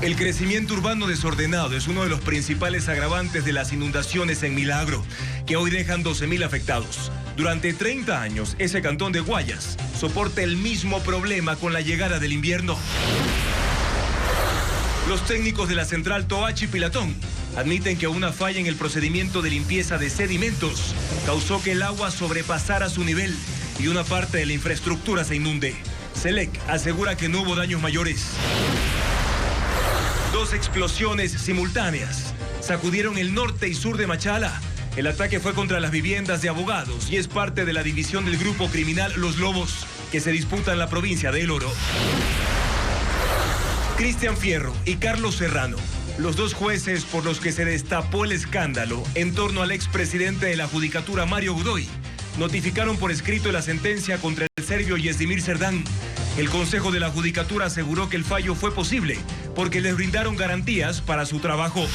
El crecimiento urbano desordenado es uno de los principales agravantes de las inundaciones en Milagro, que hoy dejan 12.000 afectados. Durante 30 años, ese cantón de Guayas soporta el mismo problema con la llegada del invierno. Los técnicos de la central Toachi Pilatón admiten que una falla en el procedimiento de limpieza de sedimentos causó que el agua sobrepasara su nivel y una parte de la infraestructura se inunde. Selec asegura que no hubo daños mayores. 2 explosiones simultáneas sacudieron el norte y sur de Machala. El ataque fue contra las viviendas de abogados y es parte de la división del grupo criminal Los Lobos, que se disputa en la provincia de El Oro. Cristian Fierro y Carlos Serrano, los 2 jueces por los que se destapó el escándalo en torno al expresidente de la Judicatura Mario Godoy, notificaron por escrito la sentencia contra el serbio Yezdimir Serdán. El Consejo de la Judicatura aseguró que el fallo fue posible porque les brindaron garantías para su trabajo.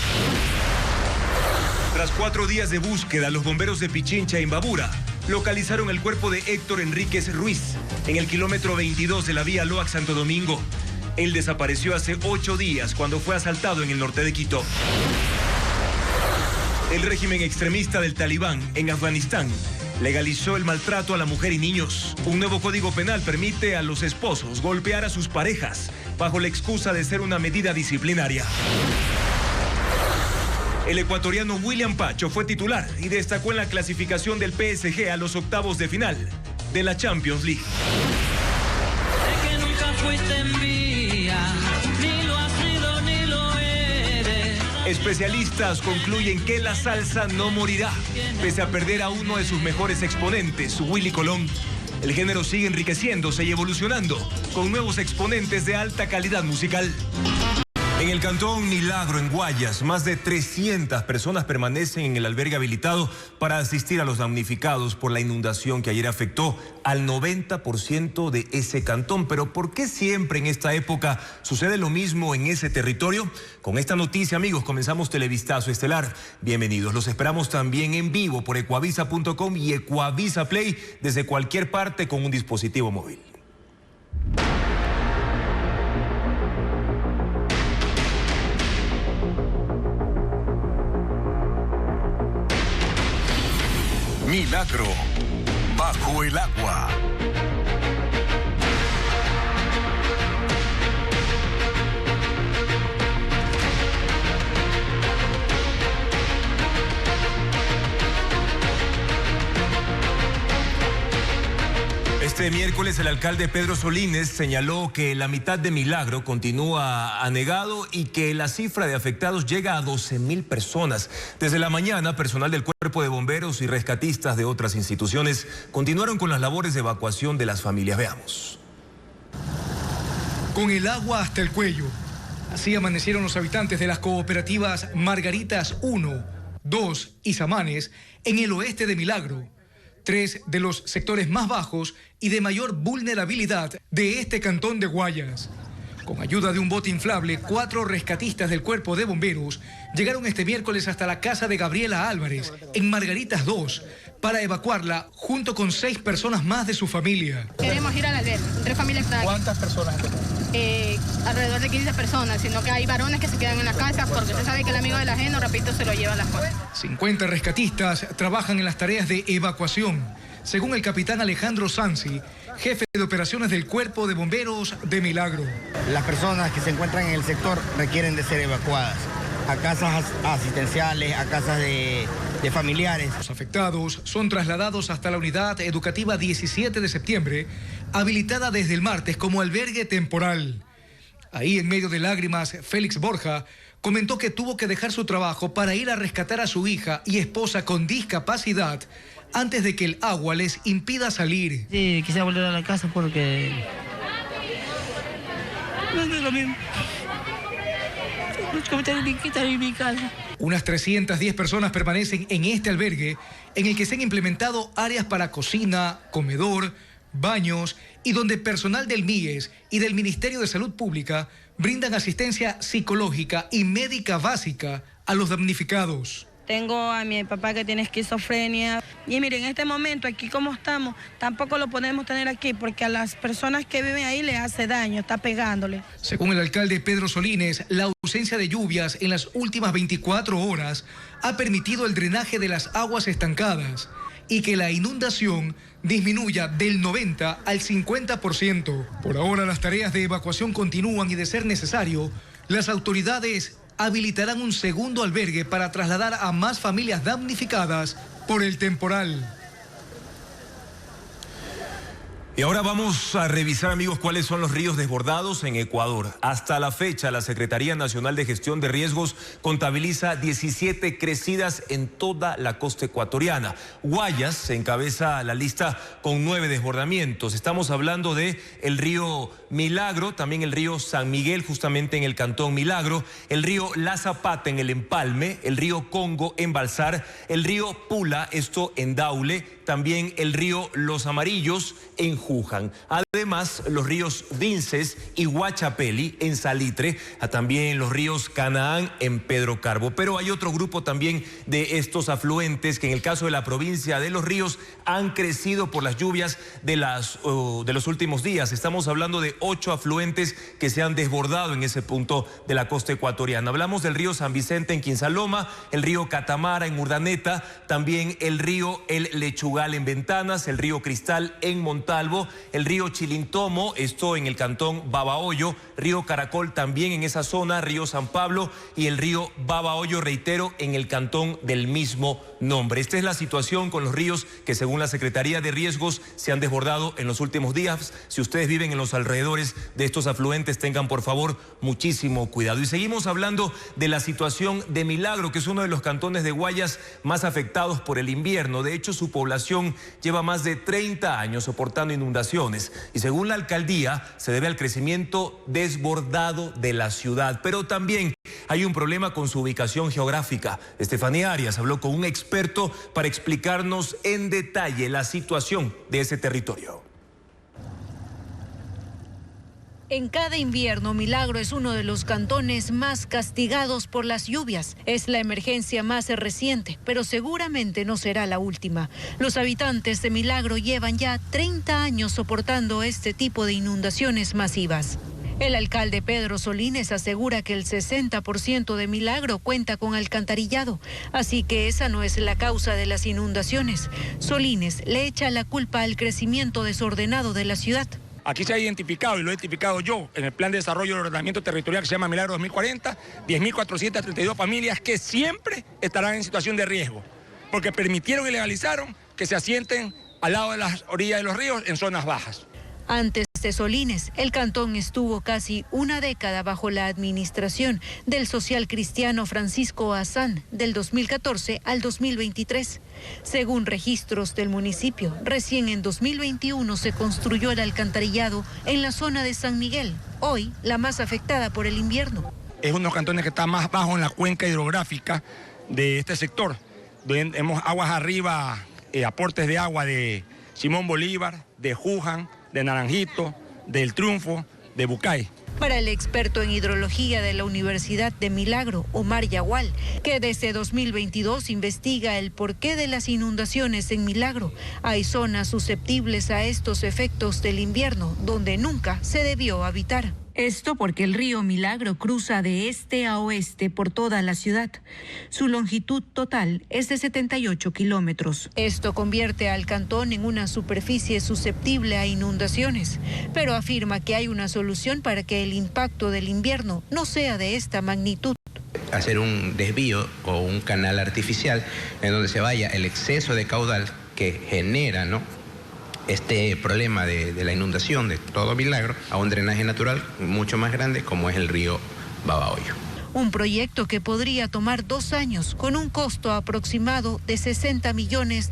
Tras 4 días de búsqueda, los bomberos de Pichincha, Imbabura, localizaron el cuerpo de Héctor Enríquez Ruiz en el kilómetro 22 de la vía Loac-Santo Domingo. Él desapareció hace 8 días cuando fue asaltado en el norte de Quito. El régimen extremista del Talibán en Afganistán legalizó el maltrato a la mujer y niños. Un nuevo código penal permite a los esposos golpear a sus parejas bajo la excusa de ser una medida disciplinaria. El ecuatoriano William Pacho fue titular y destacó en la clasificación del PSG a los octavos de final de la Champions League. Sé que nunca fuiste mía, ni lo has sido ni lo eres. Especialistas concluyen que la salsa no morirá, pese a perder a uno de sus mejores exponentes, Willy Colón. El género sigue enriqueciéndose y evolucionando, con nuevos exponentes de alta calidad musical. En el cantón Milagro, en Guayas, más de 300 personas permanecen en el albergue habilitado para asistir a los damnificados por la inundación que ayer afectó al 90% de ese cantón. Pero ¿por qué siempre en esta época sucede lo mismo en ese territorio? Con esta noticia, amigos, comenzamos Televistazo Estelar. Bienvenidos. Los esperamos también en vivo por ecuavisa.com y Ecuavisa Play desde cualquier parte con un dispositivo móvil. Milagro bajo el agua. Este miércoles el alcalde Pedro Solínez señaló que la mitad de Milagro continúa anegado y que la cifra de afectados llega a 12.000 personas. Desde la mañana, personal del Cuerpo de Bomberos y rescatistas de otras instituciones continuaron con las labores de evacuación de las familias. Veamos. Con el agua hasta el cuello. Así amanecieron los habitantes de las cooperativas Margaritas 1, 2 y Samanes en el oeste de Milagro. 3 de los sectores más bajos y de mayor vulnerabilidad de este cantón de Guayas. Con ayuda de un bote inflable, 4 rescatistas del Cuerpo de Bomberos llegaron este miércoles hasta la casa de Gabriela Álvarez, en Margaritas 2, para evacuarla junto con 6 personas más de su familia. Queremos ir al albergue, 3 familias están aquí. ¿Cuántas personas? Alrededor de 15 personas, sino que hay varones que se quedan en la casa porque se sabe que el amigo del ajeno, repito, se lo lleva a las cosas. 50 rescatistas trabajan en las tareas de evacuación, según el capitán Alejandro Sansi, jefe de operaciones del Cuerpo de Bomberos de Milagro. Las personas que se encuentran en el sector requieren de ser evacuadas a casas asistenciales, a casas de familiares. Los afectados son trasladados hasta la unidad educativa 17 de septiembre, habilitada desde el martes como albergue temporal. Ahí, en medio de lágrimas, Félix Borja comentó que tuvo que dejar su trabajo para ir a rescatar a su hija y esposa con discapacidad antes de que el agua les impida salir. Sí, quisiera volver a la casa porque no es lo mismo. En mi casa. Unas 310 personas permanecen en este albergue, en el que se han implementado áreas para cocina, comedor, baños y donde personal del MIES y del Ministerio de Salud Pública brindan asistencia psicológica y médica básica a los damnificados. Tengo a mi papá que tiene esquizofrenia. Y miren, en este momento, aquí como estamos, tampoco lo podemos tener aquí porque a las personas que viven ahí les hace daño, está pegándole. Según el alcalde Pedro Solínez, la ausencia de lluvias en las últimas 24 horas ha permitido el drenaje de las aguas estancadas y que la inundación disminuya del 90 al 50%. Por ahora las tareas de evacuación continúan y, de ser necesario, las autoridades habilitarán un segundo albergue para trasladar a más familias damnificadas por el temporal. Y ahora vamos a revisar, amigos, cuáles son los ríos desbordados en Ecuador. Hasta la fecha, la Secretaría Nacional de Gestión de Riesgos contabiliza 17 crecidas en toda la costa ecuatoriana. Guayas encabeza la lista con 9 desbordamientos. Estamos hablando de el río Milagro, también el río San Miguel, justamente en el cantón Milagro, el río La Zapata en el Empalme, el río Congo en Balsar, el río Pula, esto en Daule, también el río Los Amarillos en Juján. Además, los ríos Vinces y Huachapeli en Salitre, también los ríos Canaán en Pedro Carbo. Pero hay otro grupo también de estos afluentes que en el caso de la provincia de Los Ríos han crecido por las lluvias de los últimos días. Estamos hablando de 8 afluentes que se han desbordado en ese punto de la costa ecuatoriana. Hablamos del río San Vicente en Quinsaloma, el río Catamara en Urdaneta, también el río El Lechugal en Ventanas, el río Cristal en Montalvo, el río Chilintomo, esto en el cantón Babahoyo, río Caracol también en esa zona, río San Pablo y el río Babahoyo, reitero, en el cantón del mismo nombre. Esta es la situación con los ríos que, según la Secretaría de Riesgos, se han desbordado en los últimos días. Si ustedes viven en los alrededores de estos afluentes, tengan por favor muchísimo cuidado. Y seguimos hablando de la situación de Milagro, que es uno de los cantones de Guayas más afectados por el invierno. De hecho, su población lleva más de 30 años soportando inundaciones y, según la alcaldía, se debe al crecimiento desbordado de la ciudad. Pero también hay un problema con su ubicación geográfica. Estefanía Arias habló con un experto para explicarnos en detalle la situación de ese territorio. En cada invierno, Milagro es uno de los cantones más castigados por las lluvias. Es la emergencia más reciente, pero seguramente no será la última. Los habitantes de Milagro llevan ya 30 años soportando este tipo de inundaciones masivas. El alcalde Pedro Solines asegura que el 60% de Milagro cuenta con alcantarillado, así que esa no es la causa de las inundaciones. Solines le echa la culpa al crecimiento desordenado de la ciudad. Aquí se ha identificado, y lo he identificado yo, en el Plan de Desarrollo y Ordenamiento Territorial que se llama Milagro 2040, 10.432 familias que siempre estarán en situación de riesgo, porque permitieron y legalizaron que se asienten al lado de las orillas de los ríos en zonas bajas. Antes de Solines, el cantón estuvo casi una década bajo la administración del social cristiano Francisco Azán, del 2014 al 2023. Según registros del municipio, recién en 2021 se construyó el alcantarillado en la zona de San Miguel, hoy la más afectada por el invierno. Es uno de los cantones que está más bajo en la cuenca hidrográfica de este sector. Tenemos aguas arriba, aportes de agua de Simón Bolívar, de Juján, de Naranjito, del Triunfo, de Bucay. Para el experto en hidrología de la Universidad de Milagro, Omar Yagual, que desde 2022 investiga el porqué de las inundaciones en Milagro, hay zonas susceptibles a estos efectos del invierno donde nunca se debió habitar. Esto porque el río Milagro cruza de este a oeste por toda la ciudad. Su longitud total es de 78 kilómetros. Esto convierte al cantón en una superficie susceptible a inundaciones, pero afirma que hay una solución para que el impacto del invierno no sea de esta magnitud. Hacer un desvío o un canal artificial en donde se vaya el exceso de caudal que genera, este problema de la inundación de todo Milagro a un drenaje natural mucho más grande como es el río Babahoyo. Un proyecto que podría tomar 2 años con un costo aproximado de $60 millones.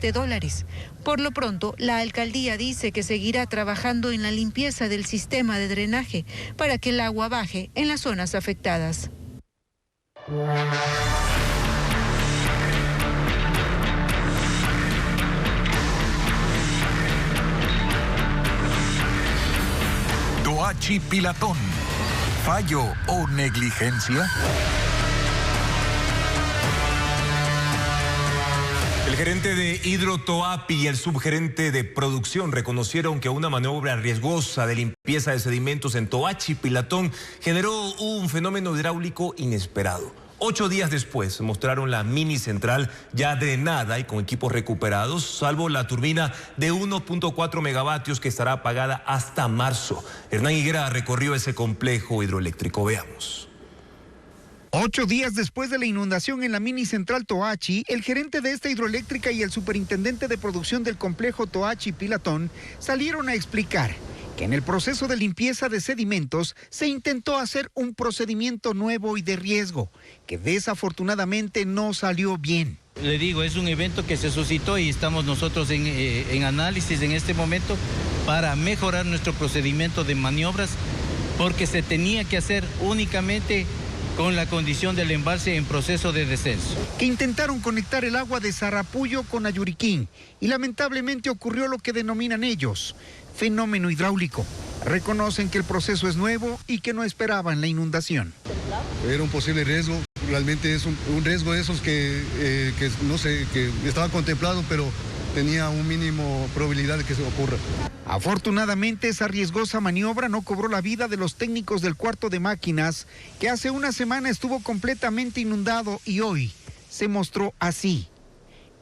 Por lo pronto, la alcaldía dice que seguirá trabajando en la limpieza del sistema de drenaje para que el agua baje en las zonas afectadas. Doachi Pilatón, ¿fallo o negligencia? El El gerente de Hidrotoapi y el subgerente de producción reconocieron que una maniobra riesgosa de limpieza de sedimentos en Toachi, Pilatón, generó un fenómeno hidráulico inesperado. 8 días después mostraron la mini central ya drenada y con equipos recuperados, salvo la turbina de 1.4 megavatios que estará apagada hasta marzo. Hernán Higuera recorrió ese complejo hidroeléctrico. Veamos. 8 días después de la inundación en la mini central Toachi, el gerente de esta hidroeléctrica y el superintendente de producción del complejo Toachi Pilatón salieron a explicar que en el proceso de limpieza de sedimentos se intentó hacer un procedimiento nuevo y de riesgo, que desafortunadamente no salió bien. Le digo, es un evento que se suscitó y estamos nosotros en análisis en este momento para mejorar nuestro procedimiento de maniobras, porque se tenía que hacer únicamente con la condición del embalse en proceso de descenso. Que intentaron conectar el agua de Sarapullo con Ayuriquín y lamentablemente ocurrió lo que denominan ellos fenómeno hidráulico. Reconocen que el proceso es nuevo y que no esperaban la inundación. Era un posible riesgo, realmente es un riesgo de esos que no sé, que estaba contemplado, pero tenía un mínimo probabilidad de que se ocurra. Afortunadamente, esa riesgosa maniobra no cobró la vida de los técnicos del cuarto de máquinas, que hace una semana estuvo completamente inundado y hoy se mostró así,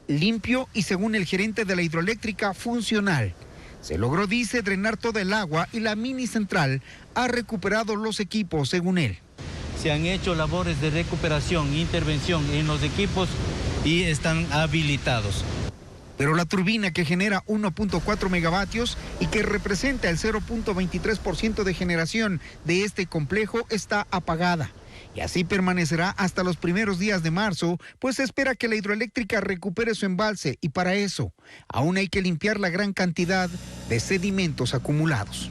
limpio y, según el gerente de la hidroeléctrica, funcional. Se logró, dice, drenar toda el agua y la mini central ha recuperado los equipos, según él. Se han hecho labores de recuperación, intervención en los equipos y están habilitados. Pero la turbina, que genera 1.4 megavatios y que representa el 0.23% de generación de este complejo, está apagada. Y así permanecerá hasta los primeros días de marzo, pues se espera que la hidroeléctrica recupere su embalse y para eso aún hay que limpiar la gran cantidad de sedimentos acumulados.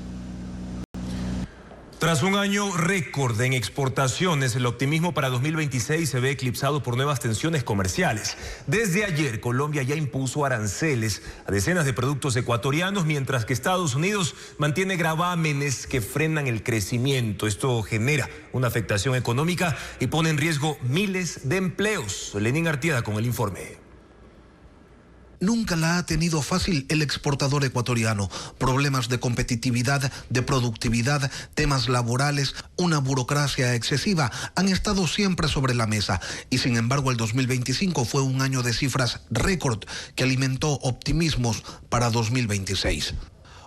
Tras un año récord en exportaciones, el optimismo para 2026 se ve eclipsado por nuevas tensiones comerciales. Desde ayer, Colombia ya impuso aranceles a decenas de productos ecuatorianos, mientras que Estados Unidos mantiene gravámenes que frenan el crecimiento. Esto genera una afectación económica y pone en riesgo miles de empleos. Lenín Artieda con el informe. Nunca la ha tenido fácil el exportador ecuatoriano. Problemas de competitividad, de productividad, temas laborales, una burocracia excesiva han estado siempre sobre la mesa. Y sin embargo, el 2025 fue un año de cifras récord que alimentó optimismos para 2026.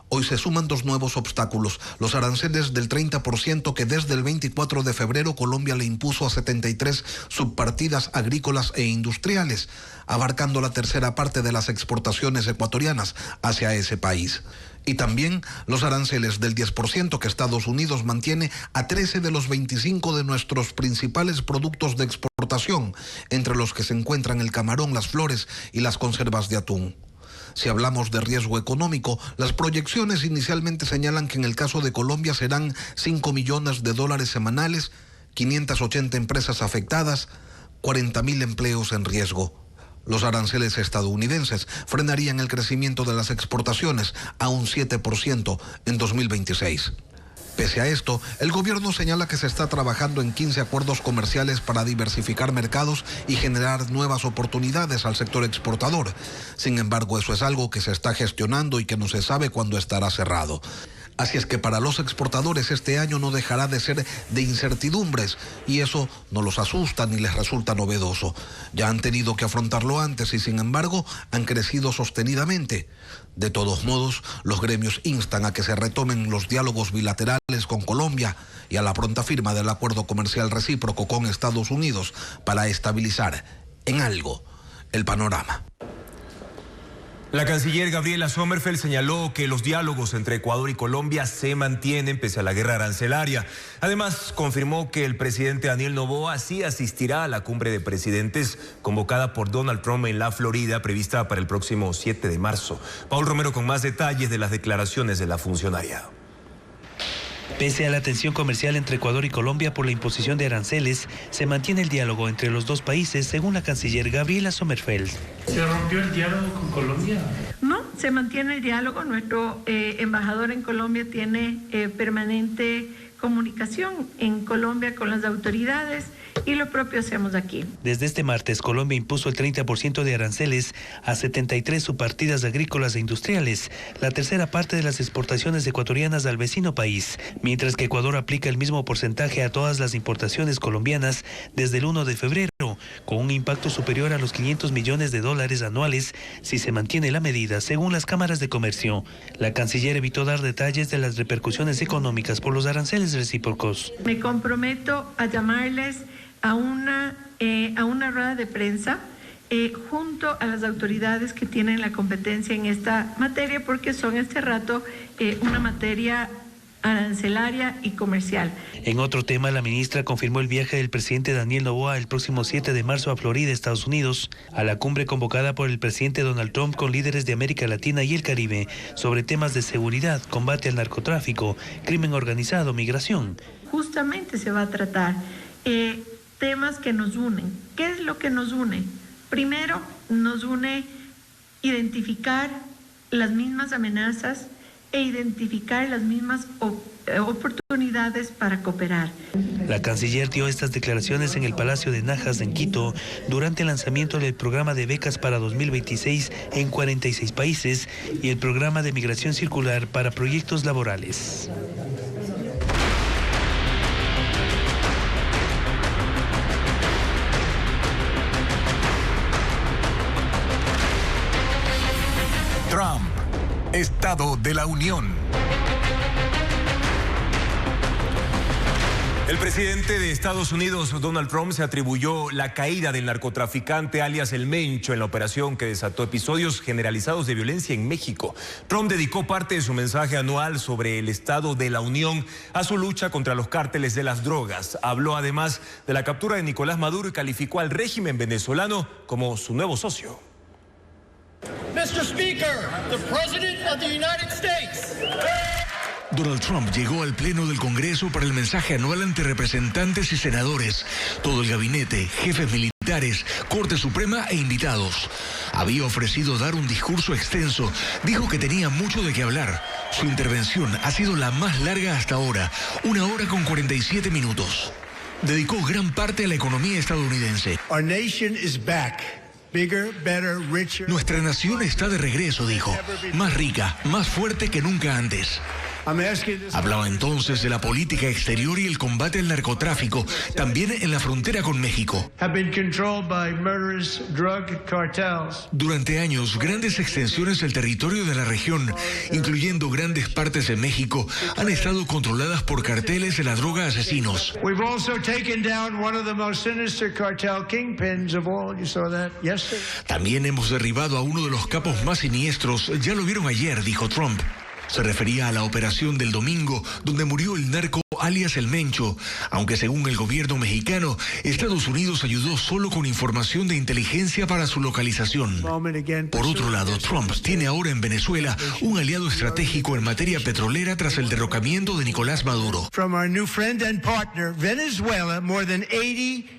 Hoy se suman dos nuevos obstáculos, los aranceles del 30% que desde el 24 de febrero Colombia le impuso a 73 subpartidas agrícolas e industriales, abarcando la tercera parte de las exportaciones ecuatorianas hacia ese país. Y también los aranceles del 10% que Estados Unidos mantiene a 13 de los 25 de nuestros principales productos de exportación, entre los que se encuentran el camarón, las flores y las conservas de atún. Si hablamos de riesgo económico, las proyecciones inicialmente señalan que en el caso de Colombia serán $5 millones semanales, 580 empresas afectadas, 40.000 empleos en riesgo. Los aranceles estadounidenses frenarían el crecimiento de las exportaciones a un 7% en 2026. Pese a esto, el gobierno señala que se está trabajando en 15 acuerdos comerciales para diversificar mercados y generar nuevas oportunidades al sector exportador. Sin embargo, eso es algo que se está gestionando y que no se sabe cuándo estará cerrado. Así es que para los exportadores este año no dejará de ser de incertidumbres y eso no los asusta ni les resulta novedoso. Ya han tenido que afrontarlo antes y sin embargo han crecido sostenidamente. De todos modos, los gremios instan a que se retomen los diálogos bilaterales con Colombia y a la pronta firma del acuerdo comercial recíproco con Estados Unidos para estabilizar en algo el panorama. La canciller Gabriela Sommerfeld señaló que los diálogos entre Ecuador y Colombia se mantienen pese a la guerra arancelaria. Además, confirmó que el presidente Daniel Noboa sí asistirá a la cumbre de presidentes convocada por Donald Trump en la Florida, prevista para el próximo 7 de marzo. Paul Romero con más detalles de las declaraciones de la funcionaria. Pese a la tensión comercial entre Ecuador y Colombia por la imposición de aranceles, se mantiene el diálogo entre los dos países, según la canciller Gabriela Sommerfeld. ¿Se rompió el diálogo con Colombia? No, se mantiene el diálogo. Nuestro embajador en Colombia tiene permanente comunicación en Colombia con las autoridades y lo propio hacemos aquí. Desde este martes, Colombia impuso el 30% de aranceles a 73 subpartidas agrícolas e industriales, la tercera parte de las exportaciones ecuatorianas al vecino país, mientras que Ecuador aplica el mismo porcentaje a todas las importaciones colombianas desde el 1 de febrero, con un impacto superior a los $500 millones anuales si se mantiene la medida, según las cámaras de comercio. La canciller evitó dar detalles de las repercusiones económicas por los aranceles recíprocos. Me comprometo a llamarles a una rueda de prensa junto a las autoridades que tienen la competencia en esta materia, porque son este rato una materia arancelaria y comercial. En otro tema, la ministra confirmó el viaje del presidente Daniel Noboa el próximo 7 de marzo a Florida, Estados Unidos, a la cumbre convocada por el presidente Donald Trump con líderes de América Latina y el Caribe sobre temas de seguridad, combate al narcotráfico, crimen organizado, migración. Justamente se va a tratar temas que nos unen. ¿Qué es lo que nos une? Primero, nos une identificar las mismas amenazas e identificar las mismas oportunidades para cooperar. La canciller dio estas declaraciones en el Palacio de Najas en Quito durante el lanzamiento del programa de becas para 2026 en 46 países y el programa de migración circular para proyectos laborales. Trump, Estado de la Unión. El presidente de Estados Unidos, Donald Trump, se atribuyó la caída del narcotraficante alias El Mencho en la operación que desató episodios generalizados de violencia en México. Trump dedicó parte de su mensaje anual sobre el Estado de la Unión a su lucha contra los cárteles de las drogas. Habló además de la captura de Nicolás Maduro y calificó al régimen venezolano como su nuevo socio. Mr. Speaker, the President of the United States. Donald Trump llegó al Pleno del Congreso para el mensaje anual ante representantes y senadores, todo el gabinete, jefes militares, Corte Suprema e invitados. Había ofrecido dar un discurso extenso, dijo que tenía mucho de qué hablar. Su intervención ha sido la más larga hasta ahora, 1 hora con 47 minutos. Dedicó gran parte a la economía estadounidense. Our nation is back. Bigger, better, richer. Nuestra nación está de regreso, dijo, más rica, más fuerte que nunca antes. Hablaba entonces de la política exterior y el combate al narcotráfico, también en la frontera con México. Durante años, grandes extensiones del territorio de la región, incluyendo grandes partes de México, han estado controladas por carteles de la droga asesinos. También hemos derribado a uno de los capos más siniestros, ya lo vieron ayer, dijo Trump. Se refería a la operación del domingo, donde murió el narco alias El Mencho, aunque según el gobierno mexicano, Estados Unidos ayudó solo con información de inteligencia para su localización. Por otro lado, Trump tiene ahora en Venezuela un aliado estratégico en materia petrolera tras el derrocamiento de Nicolás Maduro.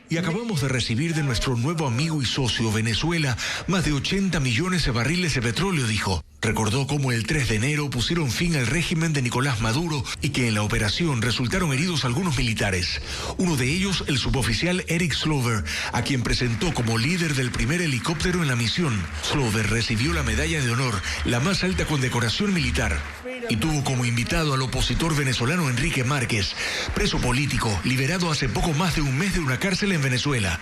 Y acabamos de recibir de nuestro nuevo amigo y socio Venezuela más de 80 millones de barriles de petróleo, dijo. Recordó cómo el 3 de enero pusieron fin al régimen de Nicolás Maduro y que en la operación resultaron heridos algunos militares. Uno de ellos, el suboficial Eric Slover, a quien presentó como líder del primer helicóptero en la misión. Slover recibió la medalla de honor, la más alta condecoración militar. Y tuvo como invitado al opositor venezolano Enrique Márquez, preso político, liberado hace poco más de un mes de una cárcel en Venezuela.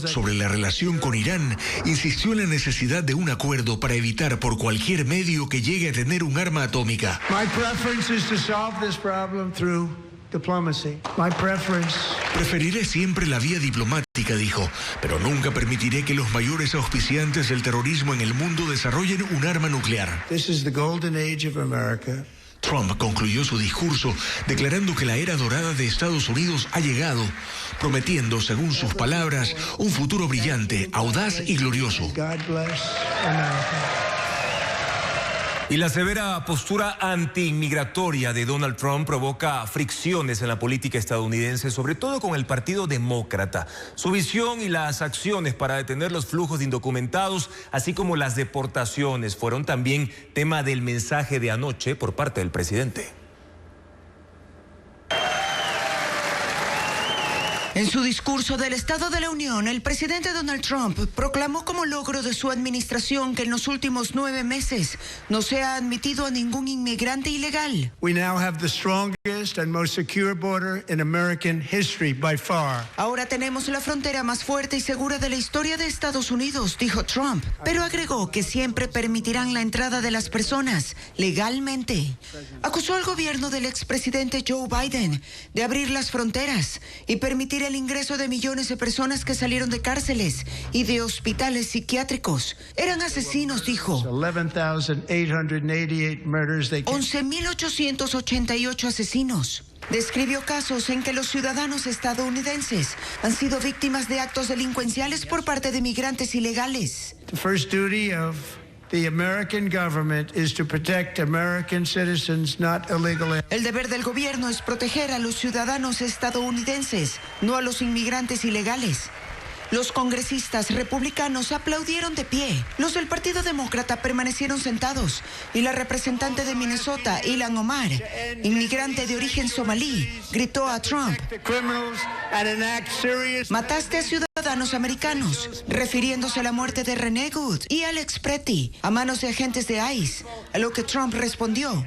Sobre la relación con Irán, insistió en la necesidad de un acuerdo para evitar por cualquier medio que llegue a tener un arma atómica. Preferiré siempre la vía diplomática, dijo, pero nunca permitiré que los mayores auspiciantes del terrorismo en el mundo desarrollen un arma nuclear. Trump concluyó su discurso declarando que la era dorada de Estados Unidos ha llegado, prometiendo, según sus palabras, un futuro brillante, audaz y glorioso. Y la severa postura antiinmigratoria de Donald Trump provoca fricciones en la política estadounidense, sobre todo con el Partido Demócrata. Su visión y las acciones para detener los flujos de indocumentados, así como las deportaciones, fueron también tema del mensaje de anoche por parte del presidente. En su discurso del Estado de la Unión, el presidente Donald Trump proclamó como logro de su administración que en los últimos 9 meses no se ha admitido a ningún inmigrante ilegal. We now have the strongest and most secure border in American history by far. Ahora tenemos la frontera más fuerte y segura de la historia de Estados Unidos, dijo Trump, pero agregó que siempre permitirán la entrada de las personas legalmente. Acusó al gobierno del expresidente Joe Biden de abrir las fronteras y permitir el ingreso de millones de personas que salieron de cárceles y de hospitales psiquiátricos. Eran asesinos, dijo. 11.888 asesinos. Describió casos en que los ciudadanos estadounidenses han sido víctimas de actos delincuenciales por parte de migrantes ilegales. The first duty of the American government is to protect American citizens, not illegal. El deber del gobierno es proteger a los ciudadanos estadounidenses, no a los inmigrantes ilegales. Los congresistas republicanos aplaudieron de pie. Los del Partido Demócrata permanecieron sentados y la representante de Minnesota, Ilhan Omar, inmigrante de origen somalí, gritó a Trump: "Mataste a ciudadanos americanos", refiriéndose a la muerte de Renee Good y Alex Pretty a manos de agentes de ICE, a lo que Trump respondió: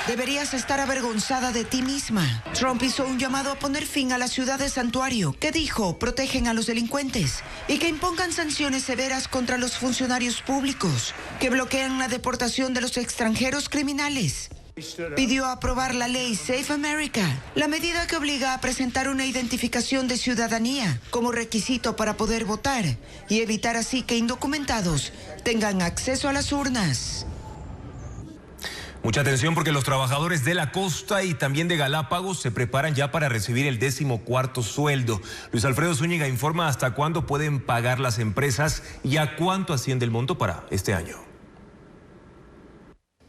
"Deberías estar avergonzada de ti misma". Trump hizo un llamado a poner fin a la ciudad de santuario, que dijo protegen a los delincuentes, y que impongan sanciones severas contra los funcionarios públicos que bloquean la deportación de los extranjeros criminales. Pidió aprobar la ley Safe America, la medida que obliga a presentar una identificación de ciudadanía como requisito para poder votar y evitar así que indocumentados tengan acceso a las urnas. Mucha atención porque los trabajadores de la costa y también de Galápagos se preparan ya para recibir el 14º sueldo. Luis Alfredo Zúñiga informa hasta cuándo pueden pagar las empresas y a cuánto asciende el monto para este año.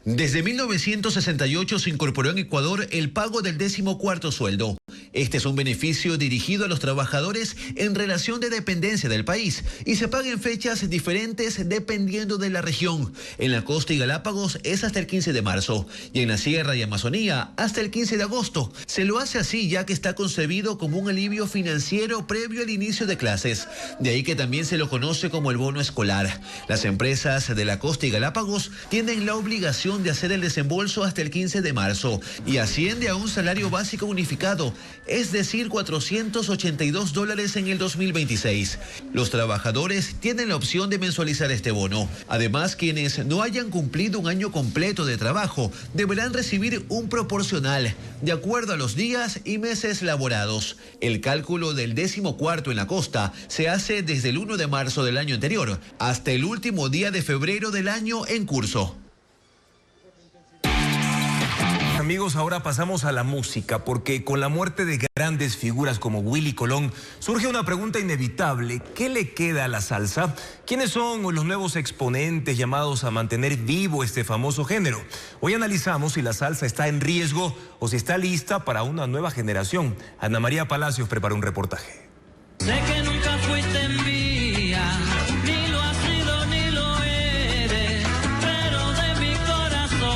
Desde 1968 se incorporó en Ecuador el pago del 14º sueldo. Este es un beneficio dirigido a los trabajadores en relación de dependencia del país y se paga en fechas diferentes dependiendo de la región. En la costa y Galápagos es hasta el 15 de marzo y en la Sierra y Amazonía hasta el 15 de agosto. Se lo hace así ya que está concebido como un alivio financiero previo al inicio de clases. De ahí que también se lo conoce como el bono escolar. Las empresas de la costa y Galápagos tienen la obligación de hacer el desembolso hasta el 15 de marzo y asciende a un salario básico unificado, es decir, $482 en el 2026. Los trabajadores tienen la opción de mensualizar este bono. Además, quienes no hayan cumplido un año completo de trabajo deberán recibir un proporcional de acuerdo a los días y meses laborados. El cálculo del 14º en la costa se hace desde el 1 de marzo del año anterior hasta el último día de febrero del año en curso. Amigos, ahora pasamos a la música, porque con la muerte de grandes figuras como Willy Colón, surge una pregunta inevitable: ¿qué le queda a la salsa? ¿Quiénes son los nuevos exponentes llamados a mantener vivo este famoso género? Hoy analizamos si la salsa está en riesgo o si está lista para una nueva generación. Ana María Palacios preparó un reportaje. Sé que nunca fuiste envidia, ni lo has sido ni lo eres, pero de mi corazón.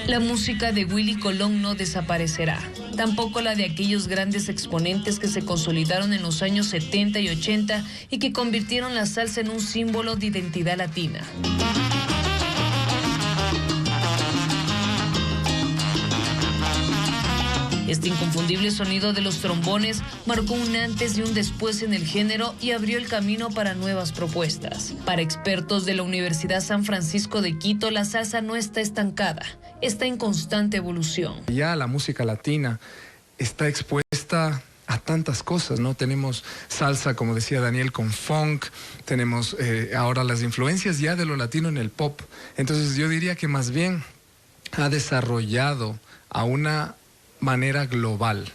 La música de Willy Colón no desaparecerá, tampoco la de aquellos grandes exponentes que se consolidaron en los años 70 y 80 y que convirtieron la salsa en un símbolo de identidad latina. Este inconfundible sonido de los trombones marcó un antes y un después en el género y abrió el camino para nuevas propuestas. Para expertos de la Universidad San Francisco de Quito, la salsa no está estancada, está en constante evolución. Ya la música latina está expuesta a tantas cosas, ¿no? Tenemos salsa, como decía Daniel, con funk, tenemos ahora las influencias ya de lo latino en el pop. Entonces yo diría que más bien ha desarrollado a una manera global.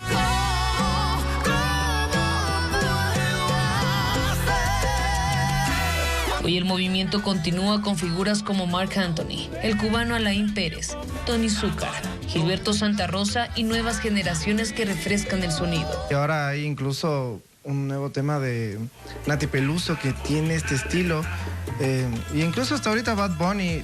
Hoy el movimiento continúa con figuras como Marc Anthony, el cubano Alain Pérez, Tony Zúcar, Gilberto Santa Rosa y nuevas generaciones que refrescan el sonido. Y ahora hay incluso un nuevo tema de Nati Peluso que tiene este estilo. Y incluso hasta ahorita Bad Bunny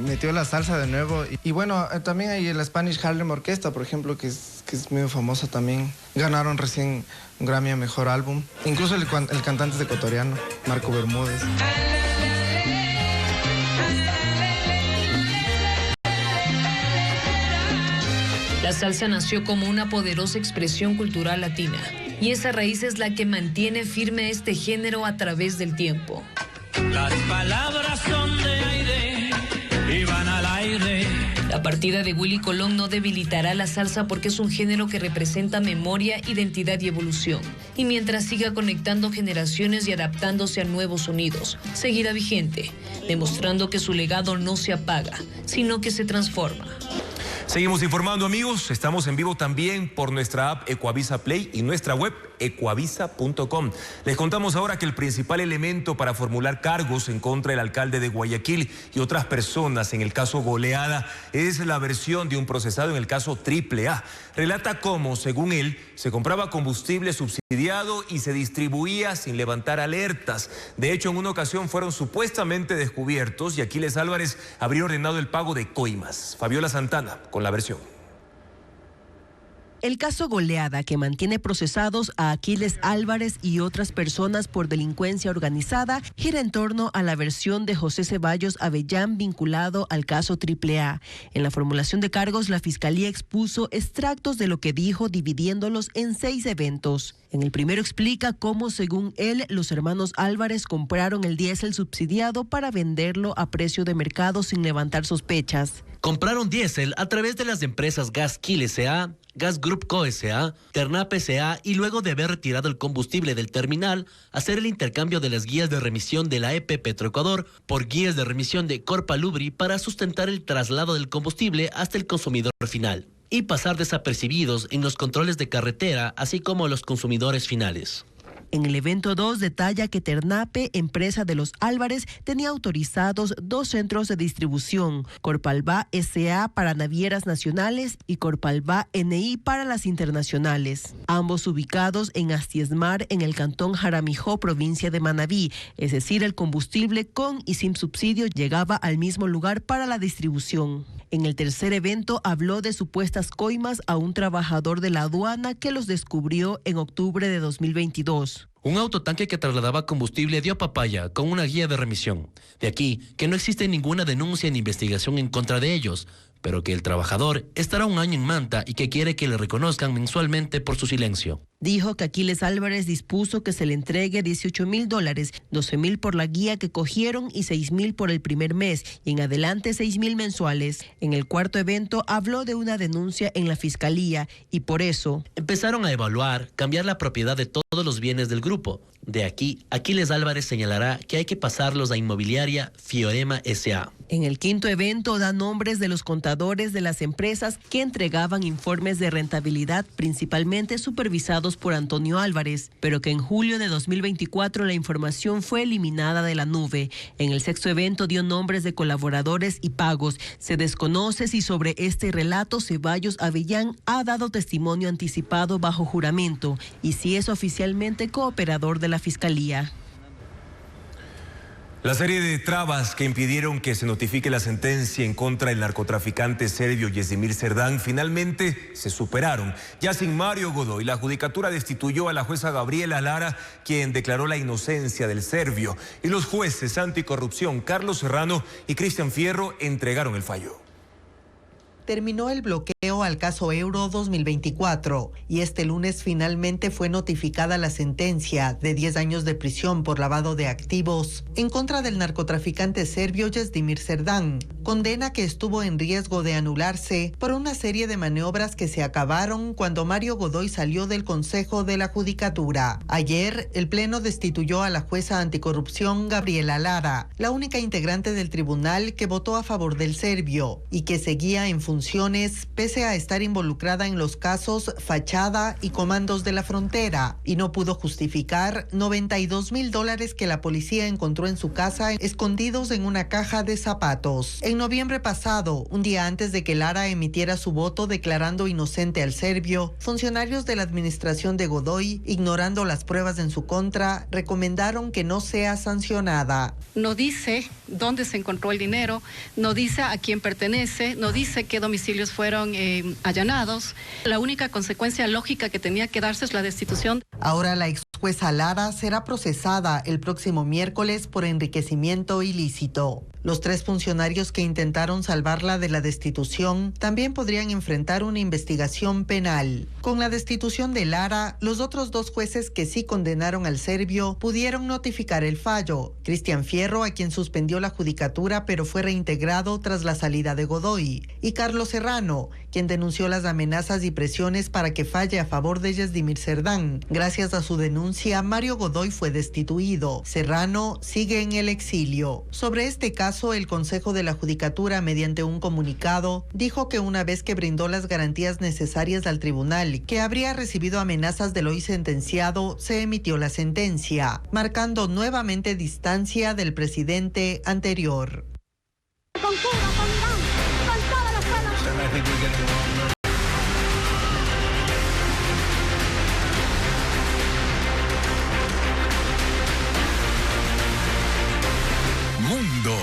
metió la salsa de nuevo. Y bueno, también hay el Spanish Harlem Orquesta, por ejemplo, que es medio famosa también. Ganaron recién un Grammy a Mejor Álbum. Incluso el cantante es ecuatoriano, Marco Bermúdez. La salsa nació como una poderosa expresión cultural latina, y esa raíz es la que mantiene firme este género a través del tiempo. Las palabras son de aire y van al aire. La partida de Willy Colón no debilitará la salsa porque es un género que representa memoria, identidad y evolución. Y mientras siga conectando generaciones y adaptándose a nuevos sonidos, seguirá vigente, demostrando que su legado no se apaga, sino que se transforma. Seguimos informando, amigos. Estamos en vivo también por nuestra app Ecuavisa Play y nuestra web ecuavisa.com. Les contamos ahora que el principal elemento para formular cargos en contra del alcalde de Guayaquil y otras personas en el caso Goleada es la versión de un procesado en el caso AAA. Relata cómo, según él, se compraba combustible subsidiado y se distribuía sin levantar alertas. De hecho, en una ocasión fueron supuestamente descubiertos y Aquiles Álvarez habría ordenado el pago de coimas. Fabiola Santana con la versión. El caso Goleada, que mantiene procesados a Aquiles Álvarez y otras personas por delincuencia organizada, gira en torno a la versión de José Ceballos Avellán vinculado al caso AAA. En la formulación de cargos, la Fiscalía expuso extractos de lo que dijo, dividiéndolos en 6 eventos. En el primero explica cómo, según él, los hermanos Álvarez compraron el diésel subsidiado para venderlo a precio de mercado sin levantar sospechas. Compraron diésel a través de las empresas Gasquil S.A., Gas Group Co. S.A., Ternap S.A. y luego de haber retirado el combustible del terminal, hacer el intercambio de las guías de remisión de la EP Petroecuador por guías de remisión de Corpa Lubri para sustentar el traslado del combustible hasta el consumidor final y pasar desapercibidos en los controles de carretera, así como los consumidores finales. En el evento 2 detalla que Ternape, empresa de los Álvarez, tenía autorizados 2 centros de distribución, Corpalvá S.A. para navieras nacionales y Corpalvá N.I. para las internacionales, ambos ubicados en Astiesmar, en el cantón Jaramijó, provincia de Manabí, es decir, el combustible con y sin subsidio llegaba al mismo lugar para la distribución. En el tercer evento habló de supuestas coimas a un trabajador de la aduana que los descubrió en octubre de 2022. Un autotanque que trasladaba combustible dio papaya con una guía de remisión. De aquí que no existe ninguna denuncia ni investigación en contra de ellos, pero que el trabajador estará 1 año en Manta y que quiere que le reconozcan mensualmente por su silencio. Dijo que Aquiles Álvarez dispuso que se le entregue $18,000, $12,000 por la guía que cogieron y $6,000 por el primer mes y en adelante $6,000 mensuales. En el cuarto evento habló de una denuncia en la Fiscalía y por eso empezaron a evaluar, cambiar la propiedad de todos los bienes del grupo. De aquí, Aquiles Álvarez señalará que hay que pasarlos a Inmobiliaria Fiorema S.A. En el quinto evento da nombres de los contadores de las empresas que entregaban informes de rentabilidad, principalmente supervisados por Antonio Álvarez, pero que en julio de 2024 la información fue eliminada de la nube. En el sexto evento dio nombres de colaboradores y pagos. Se desconoce si sobre este relato Ceballos Avellán ha dado testimonio anticipado bajo juramento y si es oficialmente cooperador de la Fiscalía. La serie de trabas que impidieron que se notifique la sentencia en contra del narcotraficante serbio Yezdimir Serdán finalmente se superaron. Ya sin Mario Godoy, la judicatura destituyó a la jueza Gabriela Lara, quien declaró la inocencia del serbio, y los jueces anticorrupción Carlos Serrano y Cristian Fierro entregaron el fallo. Terminó el bloqueo al caso Euro 2024 y este lunes finalmente fue notificada la sentencia de 10 años de prisión por lavado de activos en contra del narcotraficante serbio Yezdimir Serdán, condena que estuvo en riesgo de anularse por una serie de maniobras que se acabaron cuando Mario Godoy salió del Consejo de la Judicatura. Ayer, el Pleno destituyó a la jueza anticorrupción Gabriela Lara, la única integrante del tribunal que votó a favor del serbio y que seguía en funciones pese pese a estar involucrada en los casos Fachada y Comandos de la Frontera, y no pudo justificar $92,000 que la policía encontró en su casa escondidos en una caja de zapatos. En noviembre pasado, un día antes de que Lara emitiera su voto declarando inocente al serbio, funcionarios de la administración de Godoy, ignorando las pruebas en su contra, recomendaron que no sea sancionada. No dice dónde se encontró el dinero, no dice a quién pertenece, no dice qué domicilios fueron allanados. La única consecuencia lógica que tenía que darse es la destitución. Ahora la ex jueza Lara será procesada el próximo miércoles por enriquecimiento ilícito. Los 3 funcionarios que intentaron salvarla de la destitución también podrían enfrentar una investigación penal. Con la destitución de Lara, los otros 2 jueces que sí condenaron al serbio pudieron notificar el fallo. Cristian Fierro, a quien suspendió la judicatura pero fue reintegrado tras la salida de Godoy, y Carlos Serrano, quien denunció las amenazas y presiones para que falle a favor de Yazdimir Cerdán. Gracias a su denuncia, Mario Godoy fue destituido. Serrano sigue en el exilio. Sobre este caso, el Consejo de la Judicatura, mediante un comunicado, dijo que una vez que brindó las garantías necesarias al tribunal, que habría recibido amenazas del hoy sentenciado, se emitió la sentencia, marcando nuevamente distancia del presidente anterior. Con Cuba, con Irán, con todas las zonas. Mundo.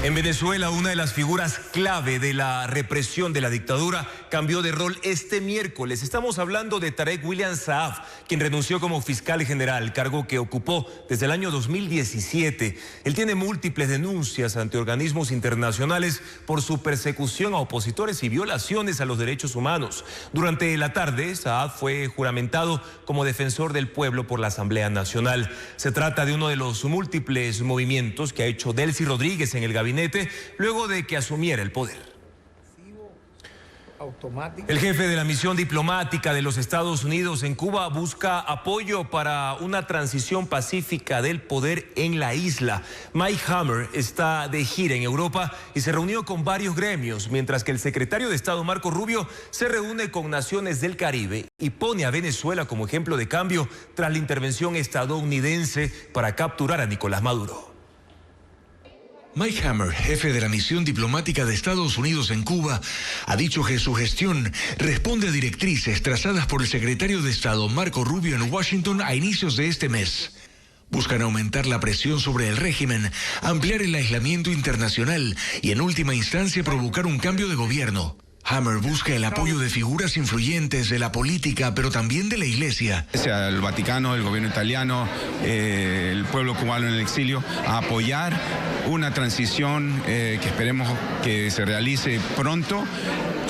En Venezuela, una de las figuras clave de la represión de la dictadura cambió de rol este miércoles. Estamos hablando de Tarek William Saab, quien renunció como fiscal general, cargo que ocupó desde el año 2017. Él tiene múltiples denuncias ante organismos internacionales por su persecución a opositores y violaciones a los derechos humanos. Durante la tarde, Saab fue juramentado como defensor del pueblo por la Asamblea Nacional. Se trata de uno de los múltiples movimientos que ha hecho Delcy Rodríguez en el gabinete luego de que asumiera el poder. El jefe de la misión diplomática de los Estados Unidos en Cuba busca apoyo para una transición pacífica del poder en la isla. Mike Hammer está de gira en Europa y se reunió con varios gremios, mientras que el secretario de Estado Marco Rubio se reúne con naciones del Caribe y pone a Venezuela como ejemplo de cambio tras la intervención estadounidense para capturar a Nicolás Maduro. Mike Hammer, jefe de la misión diplomática de Estados Unidos en Cuba, ha dicho que su gestión responde a directrices trazadas por el secretario de Estado Marco Rubio en Washington a inicios de este mes. Buscan aumentar la presión sobre el régimen, ampliar el aislamiento internacional y en última instancia provocar un cambio de gobierno. Hammer busca el apoyo de figuras influyentes de la política, pero también de la iglesia. El Vaticano, el gobierno italiano, el pueblo cubano en el exilio, a apoyar una transición que esperemos que se realice pronto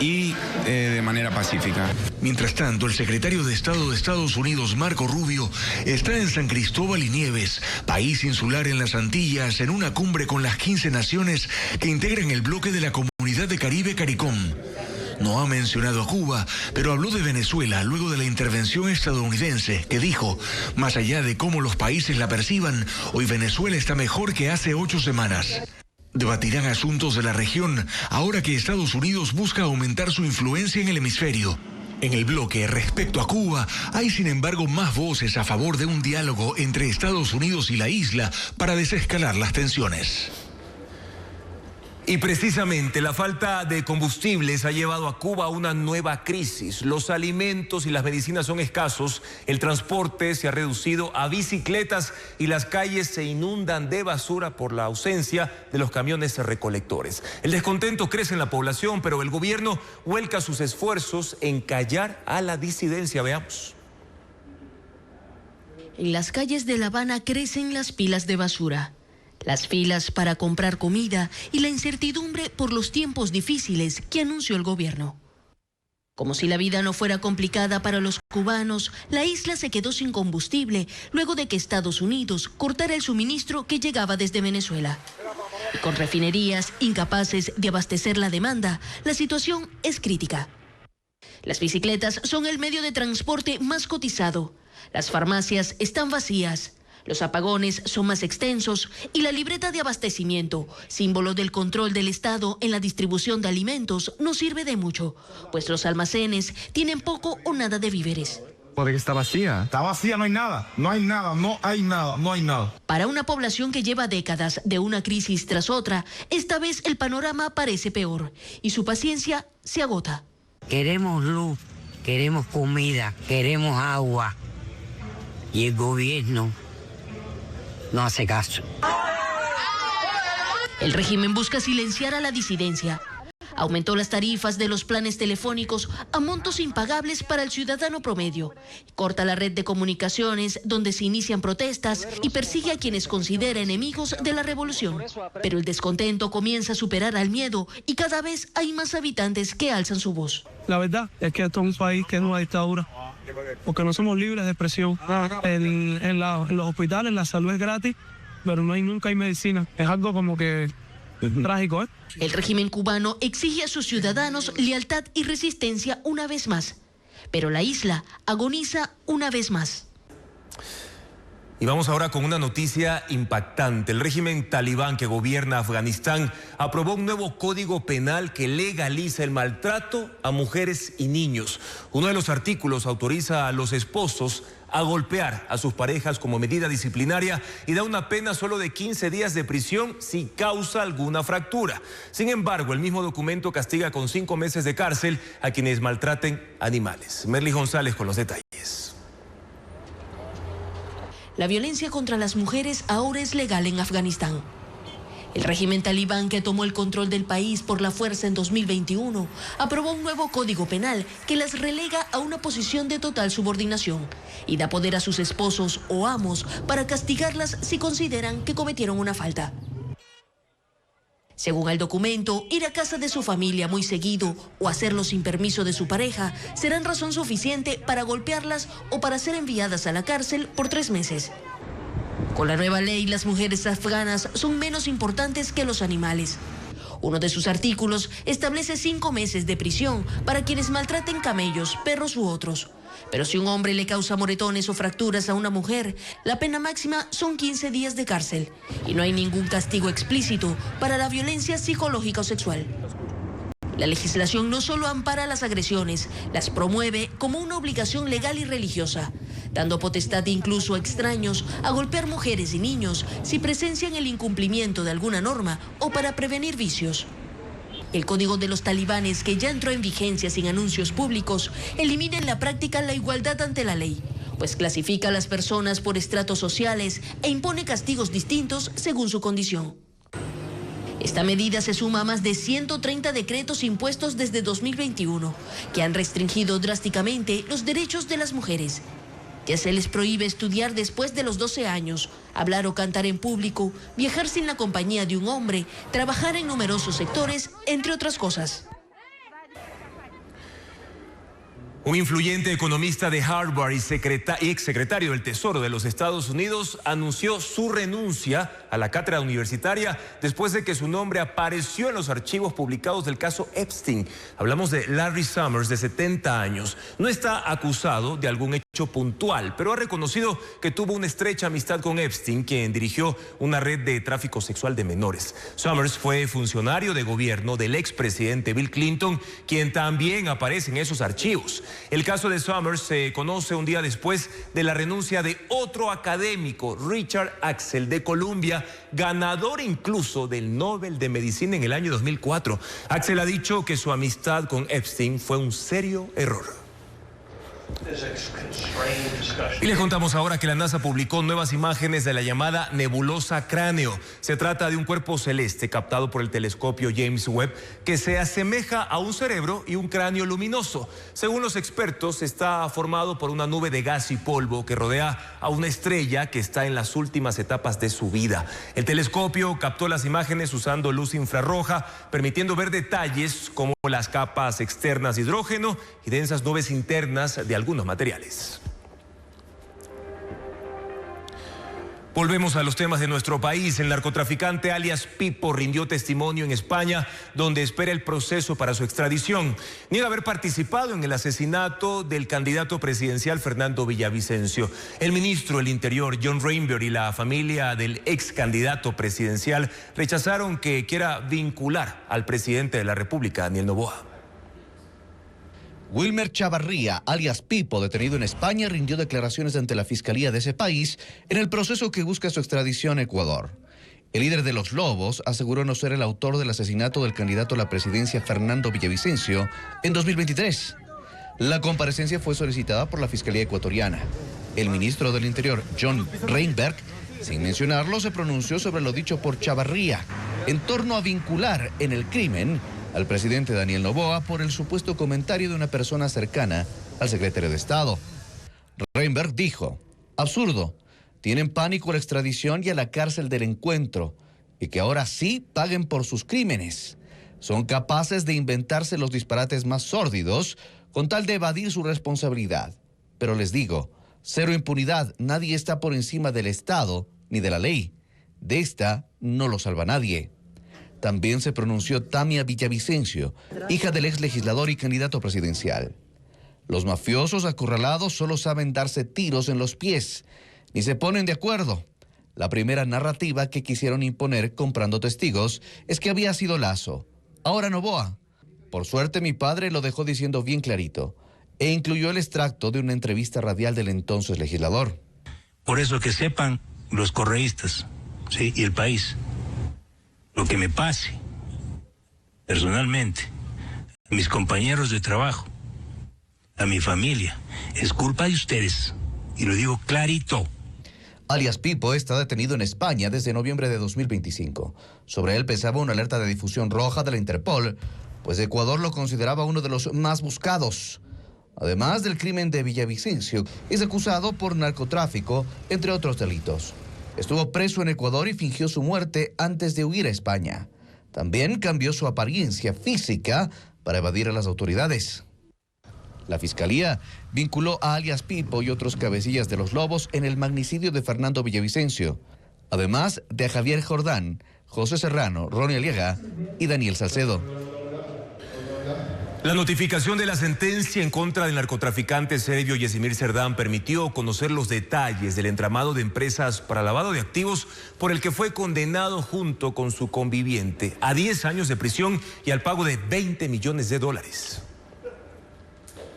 y de manera pacífica. Mientras tanto, el secretario de Estado de Estados Unidos, Marco Rubio, está en San Cristóbal y Nieves, país insular en las Antillas, en una cumbre con las 15 naciones que integran el bloque de la Comunidad de Caribe CARICOM. No ha mencionado a Cuba, pero habló de Venezuela luego de la intervención estadounidense, que dijo, más allá de cómo los países la perciban, hoy Venezuela está mejor que hace 8 semanas. Debatirán asuntos de la región ahora que Estados Unidos busca aumentar su influencia en el hemisferio. En el bloque respecto a Cuba, hay sin embargo más voces a favor de un diálogo entre Estados Unidos y la isla para desescalar las tensiones. Y precisamente la falta de combustibles ha llevado a Cuba a una nueva crisis. Los alimentos y las medicinas son escasos, el transporte se ha reducido a bicicletas y las calles se inundan de basura por la ausencia de los camiones recolectores. El descontento crece en la población, pero el gobierno vuelca sus esfuerzos en callar a la disidencia. Veamos. En las calles de La Habana crecen las pilas de basura, las filas para comprar comida y la incertidumbre por los tiempos difíciles que anunció el gobierno. Como si la vida no fuera complicada para los cubanos, la isla se quedó sin combustible luego de que Estados Unidos cortara el suministro que llegaba desde Venezuela. Y con refinerías incapaces de abastecer la demanda, la situación es crítica. Las bicicletas son el medio de transporte más cotizado. Las farmacias están vacías. Los apagones son más extensos y la libreta de abastecimiento, símbolo del control del Estado en la distribución de alimentos, no sirve de mucho, pues los almacenes tienen poco o nada de víveres. Porque está vacía. Está vacía, no hay nada, no hay nada, no hay nada, no hay nada. Para una población que lleva décadas de una crisis tras otra, esta vez el panorama parece peor y su paciencia se agota. Queremos luz, queremos comida, queremos agua y el gobierno no hace caso. El régimen busca silenciar a la disidencia. Aumentó las tarifas de los planes telefónicos a montos impagables para el ciudadano promedio. Corta la red de comunicaciones donde se inician protestas y persigue a quienes considera enemigos de la revolución. Pero el descontento comienza a superar al miedo y cada vez hay más habitantes que alzan su voz. La verdad es que esto es un país que es una dictadura, porque no somos libres de expresión. En los hospitales la salud es gratis, pero nunca hay medicina. Es algo como que trágico, ¿eh? El régimen cubano exige a sus ciudadanos lealtad y resistencia una vez más, pero la isla agoniza una vez más. Y vamos ahora con una noticia impactante. El régimen talibán que gobierna Afganistán aprobó un nuevo código penal que legaliza el maltrato a mujeres y niños. Uno de los artículos autoriza a los esposos a golpear a sus parejas como medida disciplinaria y da una pena solo de 15 días de prisión si causa alguna fractura. Sin embargo, el mismo documento castiga con 5 meses de cárcel a quienes maltraten animales. Merly González con los detalles. La violencia contra las mujeres ahora es legal en Afganistán. El régimen talibán, que tomó el control del país por la fuerza en 2021, aprobó un nuevo código penal que las relega a una posición de total subordinación y da poder a sus esposos o amos para castigarlas si consideran que cometieron una falta. Según el documento, ir a casa de su familia muy seguido o hacerlo sin permiso de su pareja serán razón suficiente para golpearlas o para ser enviadas a la cárcel por 3 meses. Con la nueva ley, las mujeres afganas son menos importantes que los animales. Uno de sus artículos establece 5 meses de prisión para quienes maltraten camellos, perros u otros. Pero si un hombre le causa moretones o fracturas a una mujer, la pena máxima son 15 días de cárcel. Y no hay ningún castigo explícito para la violencia psicológica o sexual. La legislación no solo ampara las agresiones, las promueve como una obligación legal y religiosa, dando potestad incluso a extraños a golpear mujeres y niños si presencian el incumplimiento de alguna norma o para prevenir vicios. El código de los talibanes, que ya entró en vigencia sin anuncios públicos, elimina en la práctica la igualdad ante la ley, pues clasifica a las personas por estratos sociales e impone castigos distintos según su condición. Esta medida se suma a más de 130 decretos impuestos desde 2021, que han restringido drásticamente los derechos de las mujeres. Ya se les prohíbe estudiar después de los 12 años, hablar o cantar en público, viajar sin la compañía de un hombre, trabajar en numerosos sectores, entre otras cosas. Un influyente economista de Harvard y exsecretario del Tesoro de los Estados Unidos anunció su renuncia a la cátedra universitaria después de que su nombre apareció en los archivos publicados del caso Epstein. Hablamos de Larry Summers, de 70 años. No está acusado de algún hecho puntual, pero ha reconocido que tuvo una estrecha amistad con Epstein, quien dirigió una red de tráfico sexual de menores. Summers fue funcionario de gobierno del expresidente Bill Clinton, quien también aparece en esos archivos. El caso de Summers se conoce un día después de la renuncia de otro académico, Richard Axel, de Columbia, ganador incluso del Nobel de Medicina en el año 2004. Axel ha dicho que su amistad con Epstein fue un serio error. Y les contamos ahora que la NASA publicó nuevas imágenes de la llamada nebulosa Cráneo. Se trata de un cuerpo celeste captado por el telescopio James Webb que se asemeja a un cerebro y un cráneo luminoso. Según los expertos, está formado por una nube de gas y polvo que rodea a una estrella que está en las últimas etapas de su vida. El telescopio captó las imágenes usando luz infrarroja, permitiendo ver detalles como las capas externas de hidrógeno y densas nubes internas de algunos materiales. Volvemos a los temas de nuestro país. El narcotraficante alias Pipo rindió testimonio en España, donde espera el proceso para su extradición. Niega haber participado en el asesinato del candidato presidencial Fernando Villavicencio. El ministro del Interior, John Reinberg, y la familia del ex candidato presidencial rechazaron que quiera vincular al presidente de la República, Daniel Noboa. Wilmer Chavarría, alias Pipo, detenido en España, rindió declaraciones ante la Fiscalía de ese país en el proceso que busca su extradición a Ecuador. El líder de los Lobos aseguró no ser el autor del asesinato del candidato a la presidencia Fernando Villavicencio en 2023. La comparecencia fue solicitada por la Fiscalía ecuatoriana. El ministro del Interior, John Reinberg, sin mencionarlo, se pronunció sobre lo dicho por Chavarría en torno a vincular en el crimen al presidente Daniel Noboa por el supuesto comentario de una persona cercana al secretario de Estado. Reinberg dijo: absurdo, tienen pánico a la extradición y a la cárcel del encuentro, y que ahora sí paguen por sus crímenes. Son capaces de inventarse los disparates más sórdidos con tal de evadir su responsabilidad. Pero les digo, cero impunidad, nadie está por encima del Estado ni de la ley. De esta no lo salva nadie. También se pronunció Tamia Villavicencio, hija del ex legislador y candidato presidencial. Los mafiosos acorralados solo saben darse tiros en los pies, ni se ponen de acuerdo. La primera narrativa que quisieron imponer comprando testigos es que había sido Lazo. Ahora Noboa. Por suerte mi padre lo dejó diciendo bien clarito, e incluyó el extracto de una entrevista radial del entonces legislador. Por eso que sepan los correístas, ¿sí?, y el país, lo que me pase personalmente, a mis compañeros de trabajo, a mi familia, es culpa de ustedes, y lo digo clarito. Alias Pipo está detenido en España desde noviembre de 2025. Sobre él pesaba una alerta de difusión roja de la Interpol, pues Ecuador lo consideraba uno de los más buscados. Además del crimen de Villavicencio, es acusado por narcotráfico, entre otros delitos. Estuvo preso en Ecuador y fingió su muerte antes de huir a España. También cambió su apariencia física para evadir a las autoridades. La Fiscalía vinculó a alias Pipo y otros cabecillas de los Lobos en el magnicidio de Fernando Villavicencio, además de a Javier Jordán, José Serrano, Ronnie Aliaga y Daniel Salcedo. La notificación de la sentencia en contra del narcotraficante serbio Yesimir Serdán permitió conocer los detalles del entramado de empresas para lavado de activos por el que fue condenado junto con su conviviente a 10 años de prisión y al pago de $20 millones.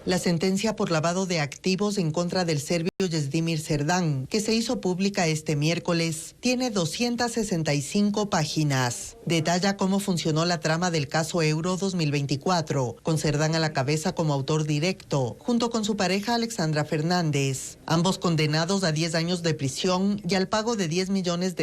La sentencia por lavado de activos en contra del serbio Yesimir Serdán, que se hizo pública este miércoles, tiene 265 páginas. Detalla cómo funcionó la trama del caso Euro 2024, con Serdán a la cabeza como autor directo, junto con su pareja Alexandra Fernández, ambos condenados a 10 años de prisión y al pago de $10 millones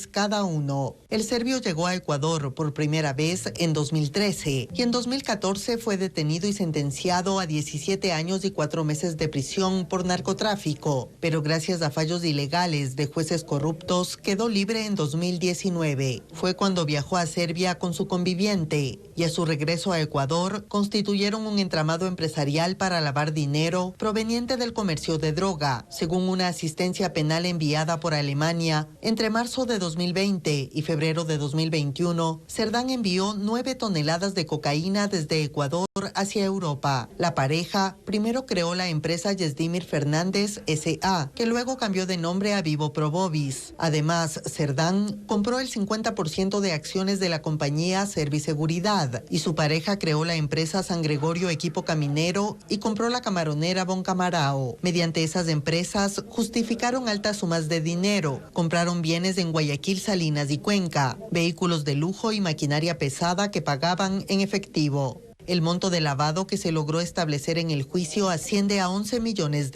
cada uno. El serbio llegó a Ecuador por primera vez en 2013 y en 2014 fue detenido y sentenciado a 17 años y 4 meses de prisión por narcotráfico, pero gracias a fallos ilegales de jueces corruptos quedó libre en 2019. Fue cuando viajó a Serbia con su conviviente y a su regreso a Ecuador constituyeron un entramado empresarial para lavar dinero proveniente del comercio de droga, según una asistencia penal enviada por Alemania. Entre marzo de 2020 y febrero de 2021, Serdán envió 9 toneladas de cocaína desde Ecuador hacia Europa. La pareja primero creó la empresa Yesimir Fernández S.A., que luego cambió de nombre a Vivo Probovis. Además, Serdán compró el 50% de acciones de la compañía Serviseguridad y su pareja creó la empresa San Gregorio Equipo Caminero y compró la camaronera Bon Camarao. Mediante esas empresas justificaron altas sumas de dinero, compraron bienes en Guayaquil, Salinas y Cuenca, vehículos de lujo y maquinaria pesada que pagaban en efectivo. El monto de lavado que se logró establecer en el juicio asciende a $11 millones.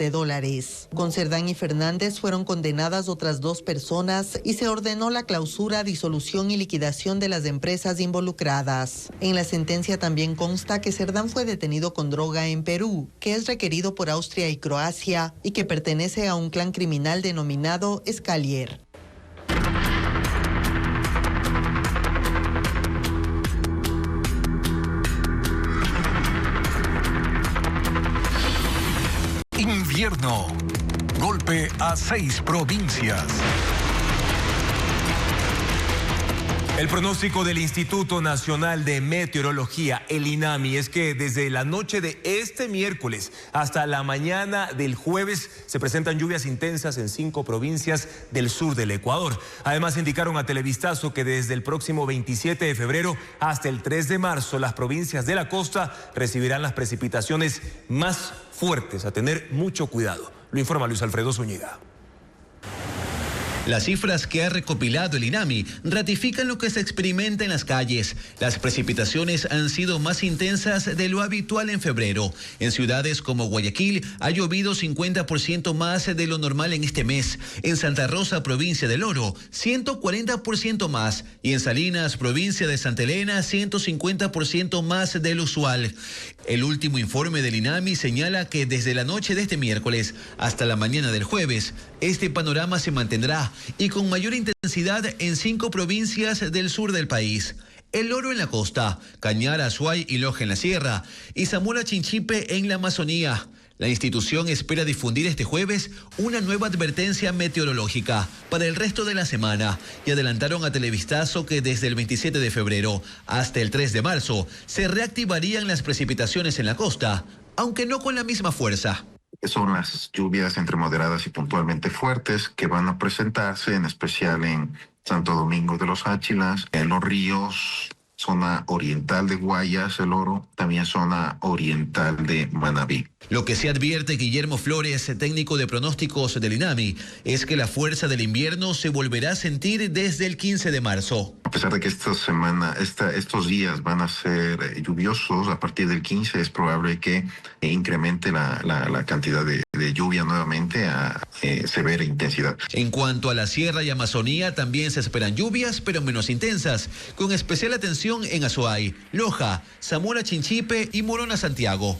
Con Serdán y Fernández fueron condenadas otras 2 personas y se ordenó la clausura, disolución y liquidación de las empresas involucradas. En la sentencia también consta que Serdán fue detenido con droga en Perú, que es requerido por Austria y Croacia y que pertenece a un clan criminal denominado Scalier. Invierno. Golpe a 6 provincias. El pronóstico del Instituto Nacional de Meteorología, el INAMI, es que desde la noche de este miércoles hasta la mañana del jueves se presentan lluvias intensas en 5 provincias del sur del Ecuador. Además, indicaron a Televistazo que desde el próximo 27 de febrero hasta el 3 de marzo, las provincias de la costa recibirán las precipitaciones más fuertes. A tener mucho cuidado. Lo informa Luis Alfredo Zúñiga. Las cifras que ha recopilado el INAMI ratifican lo que se experimenta en las calles. Las precipitaciones han sido más intensas de lo habitual en febrero. En ciudades como Guayaquil ha llovido 50% más de lo normal en este mes. En Santa Rosa, provincia del Oro, 140% más. Y en Salinas, provincia de Santa Elena, 150% más de lo usual. El último informe del INAMI señala que desde la noche de este miércoles hasta la mañana del jueves, este panorama se mantendrá y con mayor intensidad en 5 provincias del sur del país. El Oro en la costa, Cañar, Azuay y Loja en la sierra y Zamora Chinchipe en la Amazonía. La institución espera difundir este jueves una nueva advertencia meteorológica para el resto de la semana y adelantaron a Televistazo que desde el 27 de febrero hasta el 3 de marzo se reactivarían las precipitaciones en la costa, aunque no con la misma fuerza. Son las lluvias entre moderadas y puntualmente fuertes que van a presentarse, en especial en Santo Domingo de los Áchilas, en los ríos, zona oriental de Guayas, el Oro, también zona oriental de Manabí. Lo que se advierte Guillermo Flores, técnico de pronósticos del INAMI, es que la fuerza del invierno se volverá a sentir desde el 15 de marzo. A pesar de que estos días van a ser lluviosos, a partir del 15 es probable que incremente la cantidad de lluvia nuevamente a severa intensidad. En cuanto a la sierra y Amazonía, también se esperan lluvias, pero menos intensas, con especial atención en Azuay, Loja, Zamora Chinchipe y Morona Santiago.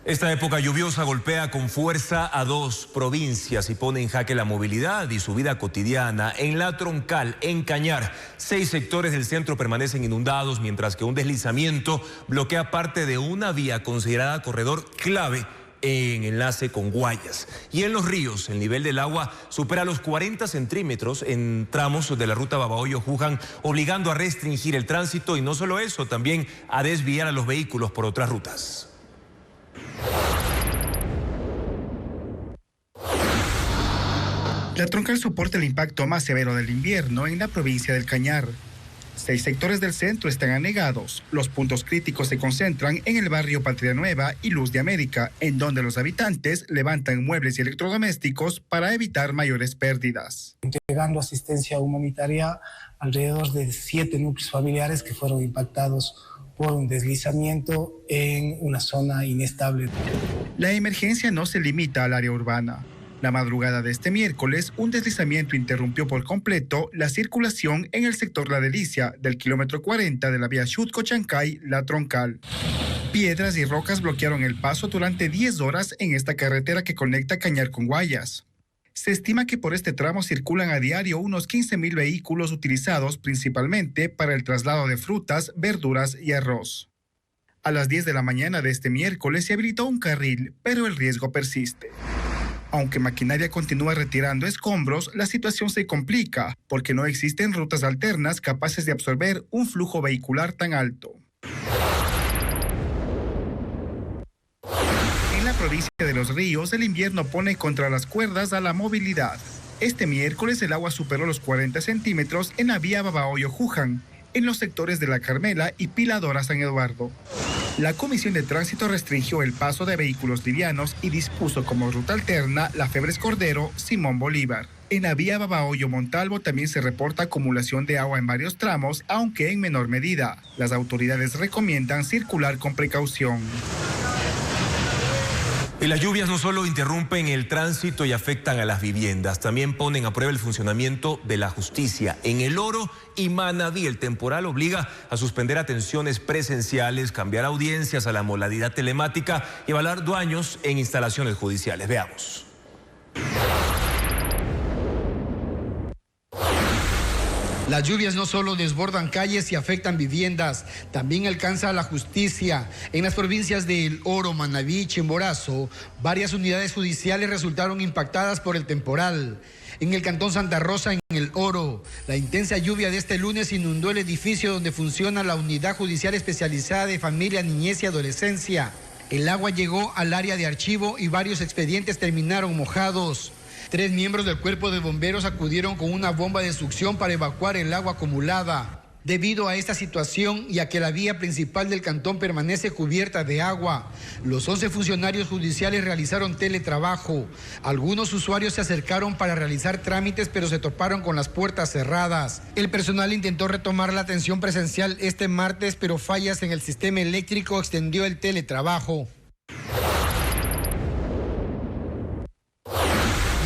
Esta época lluviosa golpea con fuerza a 2 provincias y pone en jaque la movilidad y su vida cotidiana. En La Troncal, en Cañar, 6 sectores del centro permanecen inundados, mientras que un deslizamiento bloquea parte de una vía considerada corredor clave en enlace con Guayas. Y en los ríos, el nivel del agua supera los 40 centímetros en tramos de la ruta Babahoyo-Juján, obligando a restringir el tránsito y no solo eso, también a desviar a los vehículos por otras rutas. La Troncal soporta el impacto más severo del invierno en la provincia del Cañar. 6 sectores del centro están anegados. Los puntos críticos se concentran en el barrio Patria Nueva y Luz de América, en donde los habitantes levantan muebles y electrodomésticos para evitar mayores pérdidas. Entregando asistencia humanitaria alrededor de 7 núcleos familiares que fueron impactados por un deslizamiento en una zona inestable. La emergencia no se limita al área urbana. La madrugada de este miércoles, un deslizamiento interrumpió por completo la circulación en el sector La Delicia del kilómetro 40 de la vía Xutco-Chancay-La Troncal. Piedras y rocas bloquearon el paso durante 10 horas en esta carretera que conecta Cañar con Guayas. Se estima que por este tramo circulan a diario unos 15.000 vehículos utilizados principalmente para el traslado de frutas, verduras y arroz. A las 10 de la mañana de este miércoles se habilitó un carril, pero el riesgo persiste. Aunque maquinaria continúa retirando escombros, la situación se complica porque no existen rutas alternas capaces de absorber un flujo vehicular tan alto. En la provincia de Los Ríos, el invierno pone contra las cuerdas a la movilidad. Este miércoles el agua superó los 40 centímetros en la vía Babahoyo-Juján, en los sectores de La Carmela y Piladora San Eduardo. La Comisión de Tránsito restringió el paso de vehículos livianos y dispuso como ruta alterna la Febres Cordero, Simón Bolívar. En la vía Babahoyo-Montalvo también se reporta acumulación de agua en varios tramos, aunque en menor medida. Las autoridades recomiendan circular con precaución. Y las lluvias no solo interrumpen el tránsito y afectan a las viviendas, también ponen a prueba el funcionamiento de la justicia. En El Oro y Manabí, el temporal obliga a suspender atenciones presenciales, cambiar audiencias a la modalidad telemática y evaluar daños en instalaciones judiciales. Veamos. Las lluvias no solo desbordan calles y afectan viviendas, también alcanza a la justicia. En las provincias de El Oro, Manabí y Chimborazo, varias unidades judiciales resultaron impactadas por el temporal. En el cantón Santa Rosa, en El Oro, la intensa lluvia de este lunes inundó el edificio donde funciona la Unidad Judicial Especializada de Familia, Niñez y Adolescencia. El agua llegó al área de archivo y varios expedientes terminaron mojados. 3 miembros del cuerpo de bomberos acudieron con una bomba de succión para evacuar el agua acumulada. Debido a esta situación y a que la vía principal del cantón permanece cubierta de agua, los 11 funcionarios judiciales realizaron teletrabajo. Algunos usuarios se acercaron para realizar trámites, pero se toparon con las puertas cerradas. El personal intentó retomar la atención presencial este martes, pero fallas en el sistema eléctrico extendió el teletrabajo.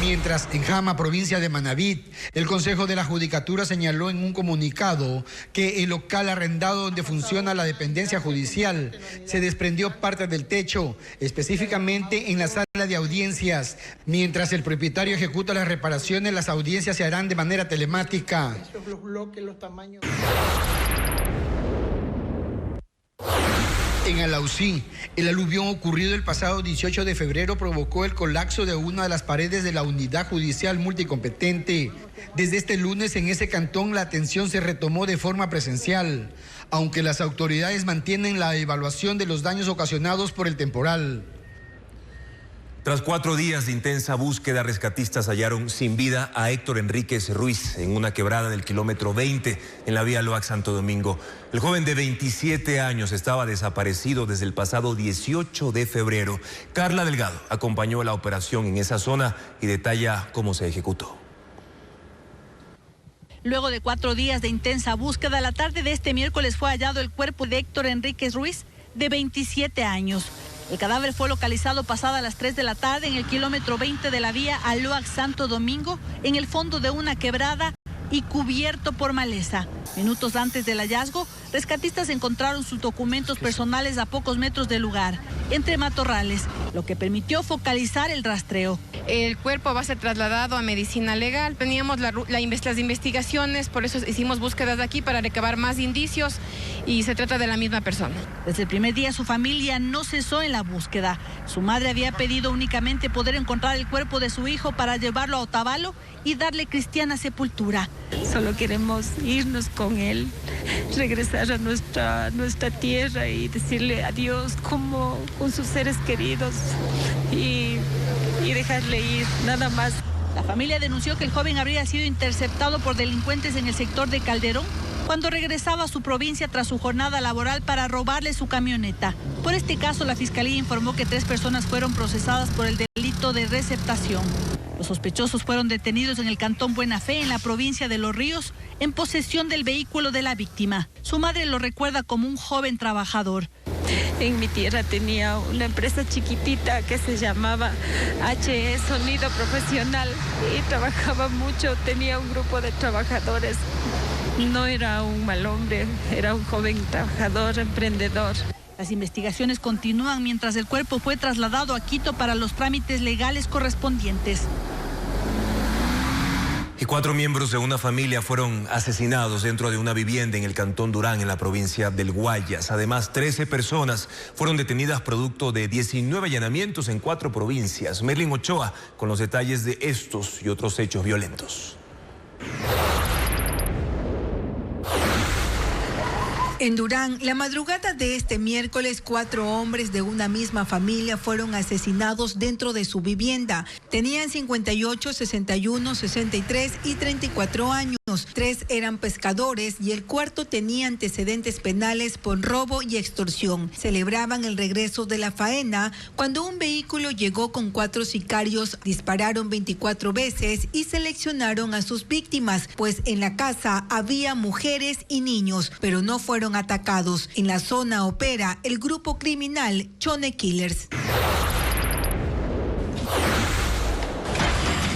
Mientras en Jama, provincia de Manabí, el Consejo de la Judicatura señaló en un comunicado que el local arrendado donde funciona la dependencia judicial se desprendió parte del techo, específicamente en la sala de audiencias. Mientras el propietario ejecuta las reparaciones, las audiencias se harán de manera telemática. En Alausí, el aluvión ocurrido el pasado 18 de febrero provocó el colapso de una de las paredes de la unidad judicial multicompetente. Desde este lunes en ese cantón la atención se retomó de forma presencial, aunque las autoridades mantienen la evaluación de los daños ocasionados por el temporal. Tras 4 días de intensa búsqueda, rescatistas hallaron sin vida a Héctor Enríquez Ruiz en una quebrada del kilómetro 20 en la vía Loax-Santo Domingo. El joven de 27 años estaba desaparecido desde el pasado 18 de febrero. Carla Delgado acompañó la operación en esa zona y detalla cómo se ejecutó. Luego de 4 días de intensa búsqueda, la tarde de este miércoles fue hallado el cuerpo de Héctor Enríquez Ruiz, de 27 años. El cadáver fue localizado pasada las 3 de la tarde en el kilómetro 20 de la vía Aloax-Santo Domingo, en el fondo de una quebrada y cubierto por maleza. Minutos antes del hallazgo, rescatistas encontraron sus documentos personales a pocos metros del lugar, entre matorrales, lo que permitió focalizar el rastreo. El cuerpo va a ser trasladado a medicina legal. Teníamos las investigaciones, por eso hicimos búsquedas de aquí para recabar más indicios y se trata de la misma persona. Desde el primer día su familia no cesó en la búsqueda. Su madre había pedido únicamente poder encontrar el cuerpo de su hijo para llevarlo a Otavalo y darle cristiana sepultura. Solo queremos irnos con él, regresar a nuestra tierra y decirle adiós como con sus seres queridos y dejarle ir, nada más. La familia denunció que el joven habría sido interceptado por delincuentes en el sector de Calderón cuando regresaba a su provincia tras su jornada laboral para robarle su camioneta. Por este caso, la Fiscalía informó que 3 personas fueron procesadas por el delito de receptación. Los sospechosos fueron detenidos en el cantón Buena Fe, en la provincia de Los Ríos, en posesión del vehículo de la víctima. Su madre lo recuerda como un joven trabajador. En mi tierra tenía una empresa chiquitita que se llamaba HE Sonido Profesional y trabajaba mucho, tenía un grupo de trabajadores. No era un mal hombre, era un joven trabajador, emprendedor. Las investigaciones continúan mientras el cuerpo fue trasladado a Quito para los trámites legales correspondientes. Y 4 miembros de una familia fueron asesinados dentro de una vivienda en el cantón Durán, en la provincia del Guayas. Además, 13 personas fueron detenidas producto de 19 allanamientos en 4 provincias. Merlin Ochoa con los detalles de estos y otros hechos violentos. En Durán, la madrugada de este miércoles, 4 hombres de una misma familia fueron asesinados dentro de su vivienda. Tenían 58, 61, 63 y 34 años. 3 eran pescadores y el cuarto tenía antecedentes penales por robo y extorsión. Celebraban el regreso de la faena cuando un vehículo llegó con 4 sicarios, dispararon 24 veces y seleccionaron a sus víctimas, pues en la casa había mujeres y niños, pero no fueron atacados. En la zona opera el grupo criminal Chone Killers.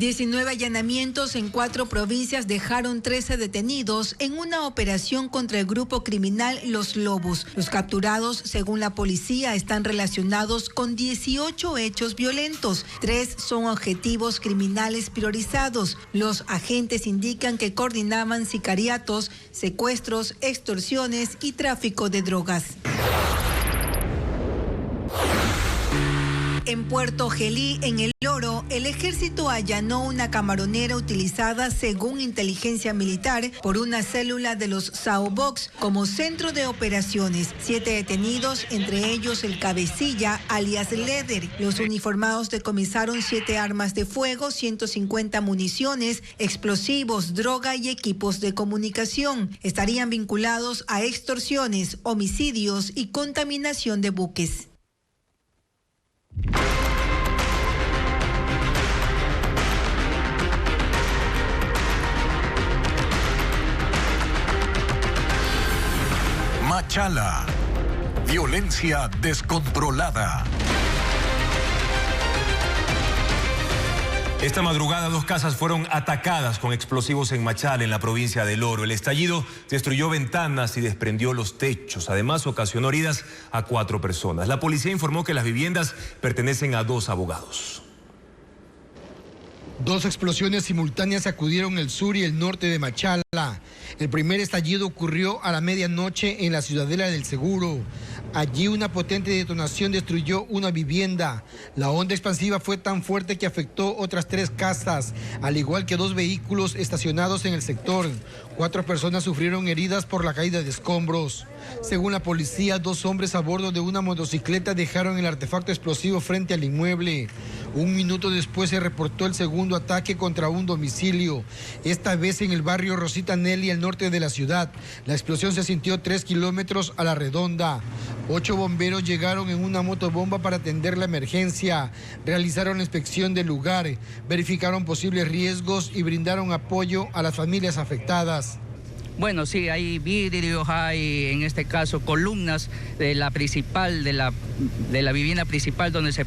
19 allanamientos en 4 provincias dejaron 13 detenidos en una operación contra el grupo criminal Los Lobos. Los capturados, según la policía, están relacionados con 18 hechos violentos. 3 son objetivos criminales priorizados. Los agentes indican que coordinaban sicariatos, secuestros, extorsiones y tráfico de drogas. En Puerto Gelí, en El Oro, el ejército allanó una camaronera utilizada, según inteligencia militar, por una célula de los Saobox como centro de operaciones. 7 detenidos, entre ellos el cabecilla, alias Leder. Los uniformados decomisaron 7 armas de fuego, 150 municiones, explosivos, droga y equipos de comunicación. Estarían vinculados a extorsiones, homicidios y contaminación de buques. Machala. Violencia descontrolada. Esta madrugada 2 casas fueron atacadas con explosivos en Machala, en la provincia del Oro. El estallido destruyó ventanas y desprendió los techos. Además, ocasionó heridas a 4 personas. La policía informó que las viviendas pertenecen a 2 abogados. 2 explosiones simultáneas sacudieron el sur y el norte de Machala. El primer estallido ocurrió a la medianoche en la Ciudadela del Seguro. Allí una potente detonación destruyó una vivienda. La onda expansiva fue tan fuerte que afectó otras 3 casas, al igual que 2 vehículos estacionados en el sector. 4 personas sufrieron heridas por la caída de escombros. Según la policía, 2 hombres a bordo de una motocicleta dejaron el artefacto explosivo frente al inmueble. 1 minuto después se reportó el segundo ataque contra un domicilio, esta vez en el barrio Rosita Nelly, al norte de la ciudad. La explosión se sintió 3 kilómetros a la redonda. 8 bomberos llegaron en una motobomba para atender la emergencia. Realizaron la inspección del lugar, verificaron posibles riesgos y brindaron apoyo a las familias afectadas. Bueno, sí, hay vidrios, hay en este caso columnas de la principal, de la vivienda principal donde se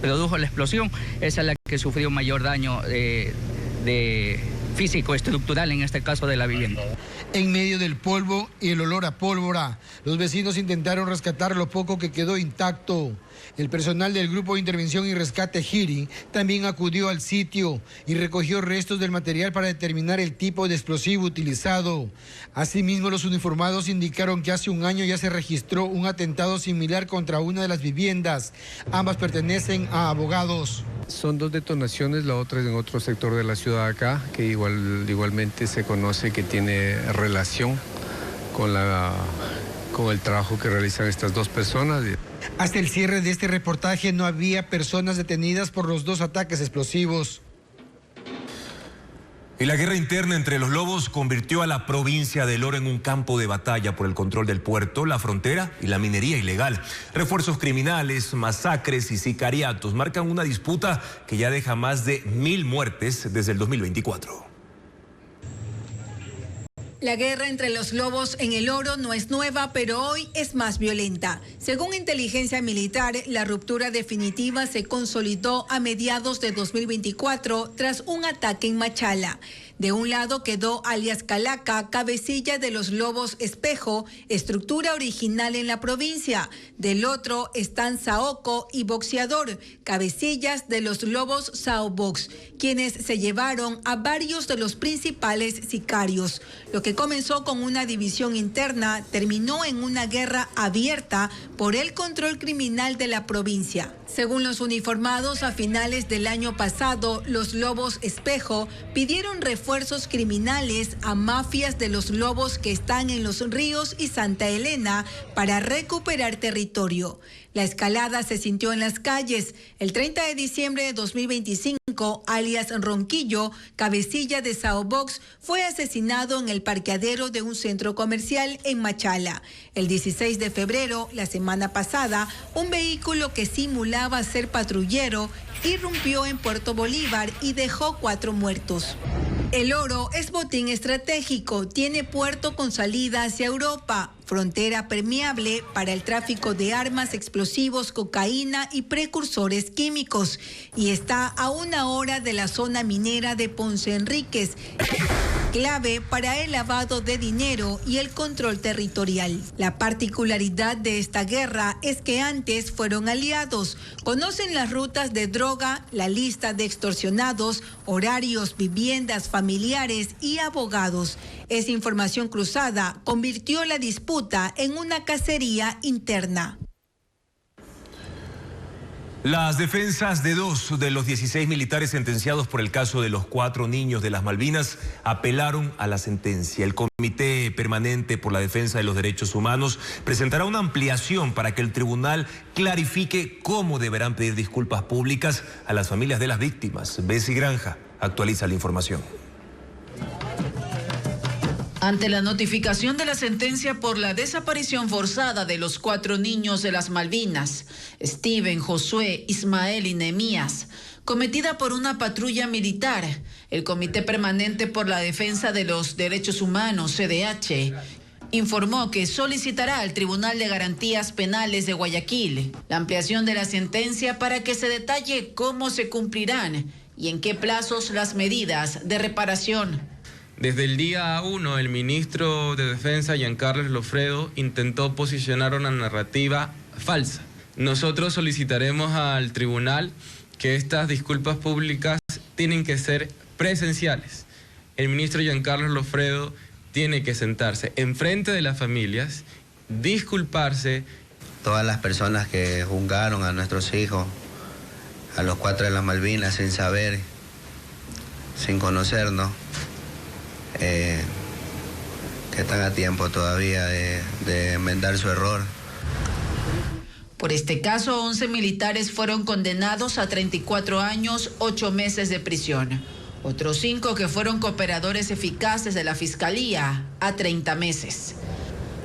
produjo la explosión. Esa es la que sufrió mayor daño de físico, estructural, en este caso de la vivienda. En medio del polvo y el olor a pólvora, los vecinos intentaron rescatar lo poco que quedó intacto. El personal del Grupo de Intervención y Rescate Giri también acudió al sitio y recogió restos del material para determinar el tipo de explosivo utilizado. Asimismo, los uniformados indicaron que hace un año ya se registró un atentado similar contra una de las viviendas. Ambas pertenecen a abogados. Son 2 detonaciones, la otra es en otro sector de la ciudad acá, que igualmente se conoce que tiene relación con el trabajo que realizan estas 2 personas. Hasta el cierre de este reportaje no había personas detenidas por los 2 ataques explosivos. Y la guerra interna entre los lobos convirtió a la provincia del Oro en un campo de batalla por el control del puerto, la frontera y la minería ilegal. Refuerzos criminales, masacres y sicariatos marcan una disputa que ya deja más de 1000 muertes desde el 2024. La guerra entre los lobos en el Oro no es nueva, pero hoy es más violenta. Según inteligencia militar, la ruptura definitiva se consolidó a mediados de 2024 tras un ataque en Machala. De un lado quedó alias Calaca, cabecilla de los Lobos Espejo, estructura original en la provincia. Del otro están Saoco y Boxeador, cabecillas de los Lobos Saobox, quienes se llevaron a varios de los principales sicarios. Lo que comenzó con una división interna terminó en una guerra abierta por el control criminal de la provincia. Según los uniformados, a finales del año pasado, los Lobos Espejo pidieron refuerzos criminales a mafias de los lobos que están en Los Ríos y Santa Elena para recuperar territorio. La escalada se sintió en las calles. El 30 de diciembre de 2025, alias Ronquillo, cabecilla de Saobox, fue asesinado en el parqueadero de un centro comercial en Machala. El 16 de febrero, la semana pasada, un vehículo que simulaba ser patrullero irrumpió en Puerto Bolívar y dejó 4 muertos. El oro es botín estratégico, tiene puerto con salida hacia Europa, frontera permeable para el tráfico de armas, explosivos, cocaína y precursores químicos, y está a 1 hora de la zona minera de Ponce Enríquez, clave para el lavado de dinero y el control territorial. La particularidad de esta guerra es que antes fueron aliados, conocen las rutas de droga, la lista de extorsionados, horarios, viviendas, familiares y abogados. Esa información cruzada convirtió la disputa en una cacería interna. Las defensas de 2 de los 16 militares sentenciados por el caso de los 4 niños de las Malvinas apelaron a la sentencia. El Comité Permanente por la Defensa de los Derechos Humanos presentará una ampliación para que el tribunal clarifique cómo deberán pedir disculpas públicas a las familias de las víctimas. Bessie Granja actualiza la información. Ante la notificación de la sentencia por la desaparición forzada de los 4 niños de las Malvinas, Steven, Josué, Ismael y Nehemías, cometida por una patrulla militar, el Comité Permanente por la Defensa de los Derechos Humanos, CDH, informó que solicitará al Tribunal de Garantías Penales de Guayaquil la ampliación de la sentencia para que se detalle cómo se cumplirán y en qué plazos las medidas de reparación. Desde el día 1, el ministro de Defensa, Giancarlo Lofredo, intentó posicionar una narrativa falsa. Nosotros solicitaremos al tribunal que estas disculpas públicas tienen que ser presenciales. El ministro Giancarlo Lofredo tiene que sentarse enfrente de las familias, disculparse. Todas las personas que juzgaron a nuestros hijos, a los 4 de las Malvinas, sin saber, sin conocernos, que están a tiempo todavía de enmendar su error. Por este caso, 11 militares fueron condenados a 34 años, 8 meses de prisión. Otros 5 que fueron cooperadores eficaces de la Fiscalía a 30 meses.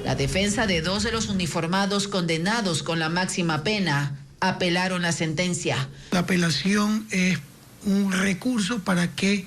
La defensa de 2 de los uniformados condenados con la máxima pena apelaron la sentencia. La apelación es un recurso para que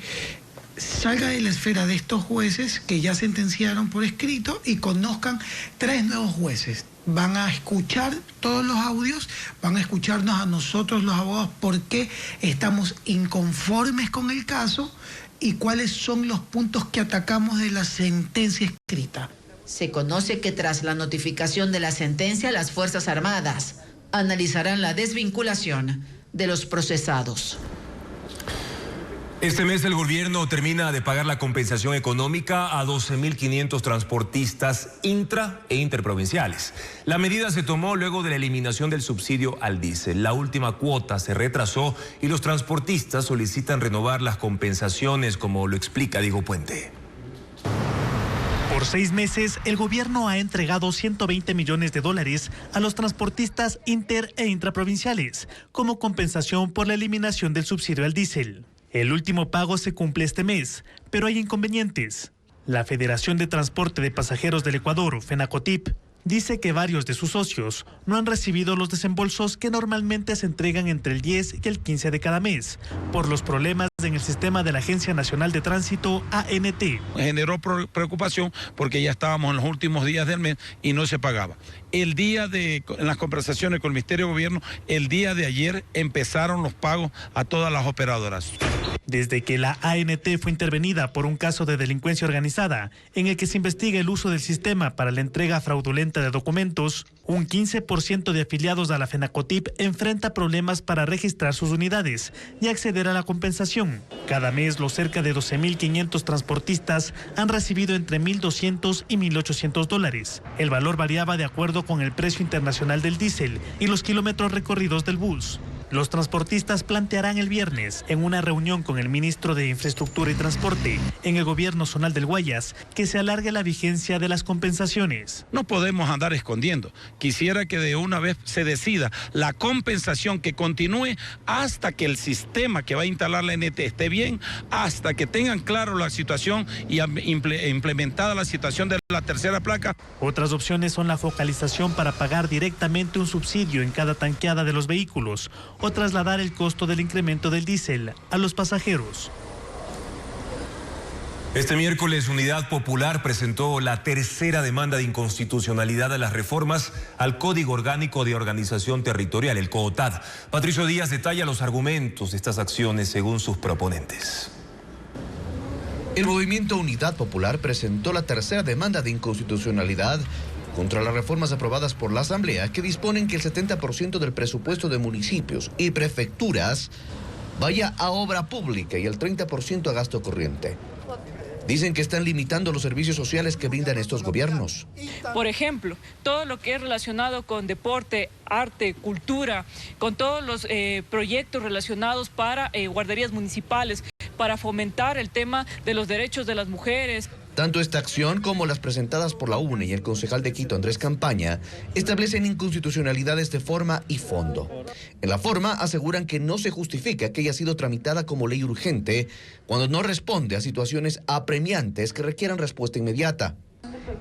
salga de la esfera de estos jueces que ya sentenciaron por escrito y conozcan 3 nuevos jueces. Van a escuchar todos los audios, van a escucharnos a nosotros los abogados por qué estamos inconformes con el caso y cuáles son los puntos que atacamos de la sentencia escrita. Se conoce que tras la notificación de la sentencia, las Fuerzas Armadas analizarán la desvinculación de los procesados. Este mes el gobierno termina de pagar la compensación económica a 12.500 transportistas intra e interprovinciales. La medida se tomó luego de la eliminación del subsidio al diésel. La última cuota se retrasó y los transportistas solicitan renovar las compensaciones, como lo explica Diego Puente. Por 6 meses, el gobierno ha entregado $120 millones a los transportistas inter e intraprovinciales como compensación por la eliminación del subsidio al diésel. El último pago se cumple este mes, pero hay inconvenientes. La Federación de Transporte de Pasajeros del Ecuador, FENACOTIP, dice que varios de sus socios no han recibido los desembolsos que normalmente se entregan entre el 10 y el 15 de cada mes, por los problemas en el sistema de la Agencia Nacional de Tránsito, ANT. Generó preocupación porque ya estábamos en los últimos días del mes y no se pagaba. En las conversaciones con el Ministerio de Gobierno, el día de ayer empezaron los pagos a todas las operadoras. Desde que la ANT fue intervenida por un caso de delincuencia organizada, en el que se investiga el uso del sistema para la entrega fraudulenta de documentos, un 15% de afiliados a la FENACOTIP enfrenta problemas para registrar sus unidades y acceder a la compensación. Cada mes, los cerca de 12.500 transportistas han recibido entre $1.200 y $1.800. El valor variaba de acuerdo con el precio internacional del diésel y los kilómetros recorridos del bus. Los transportistas plantearán el viernes, en una reunión con el ministro de Infraestructura y Transporte en el gobierno zonal del Guayas, que se alargue la vigencia de las compensaciones. No podemos andar escondiendo. Quisiera que de una vez se decida la compensación, que continúe hasta que el sistema que va a instalar la ANT esté bien, hasta que tengan claro la situación y implementada la situación de la tercera placa. Otras opciones son la focalización para pagar directamente un subsidio en cada tanqueada de los vehículos o trasladar el costo del incremento del diésel a los pasajeros. Este miércoles, Unidad Popular presentó la tercera demanda de inconstitucionalidad a las reformas al Código Orgánico de Organización Territorial, el COOTAD. Patricio Díaz detalla los argumentos de estas acciones según sus proponentes. El movimiento Unidad Popular presentó la tercera demanda de inconstitucionalidad contra las reformas aprobadas por la Asamblea que disponen que el 70% del presupuesto de municipios y prefecturas vaya a obra pública y el 30% a gasto corriente. Dicen que están limitando los servicios sociales que brindan estos gobiernos. Por ejemplo, todo lo que es relacionado con deporte, arte, cultura, con todos los proyectos relacionados para guarderías municipales, para fomentar el tema de los derechos de las mujeres. Tanto esta acción como las presentadas por la UNE y el concejal de Quito, Andrés Campaña, establecen inconstitucionalidades de forma y fondo. En la forma aseguran que no se justifica que haya sido tramitada como ley urgente cuando no responde a situaciones apremiantes que requieran respuesta inmediata.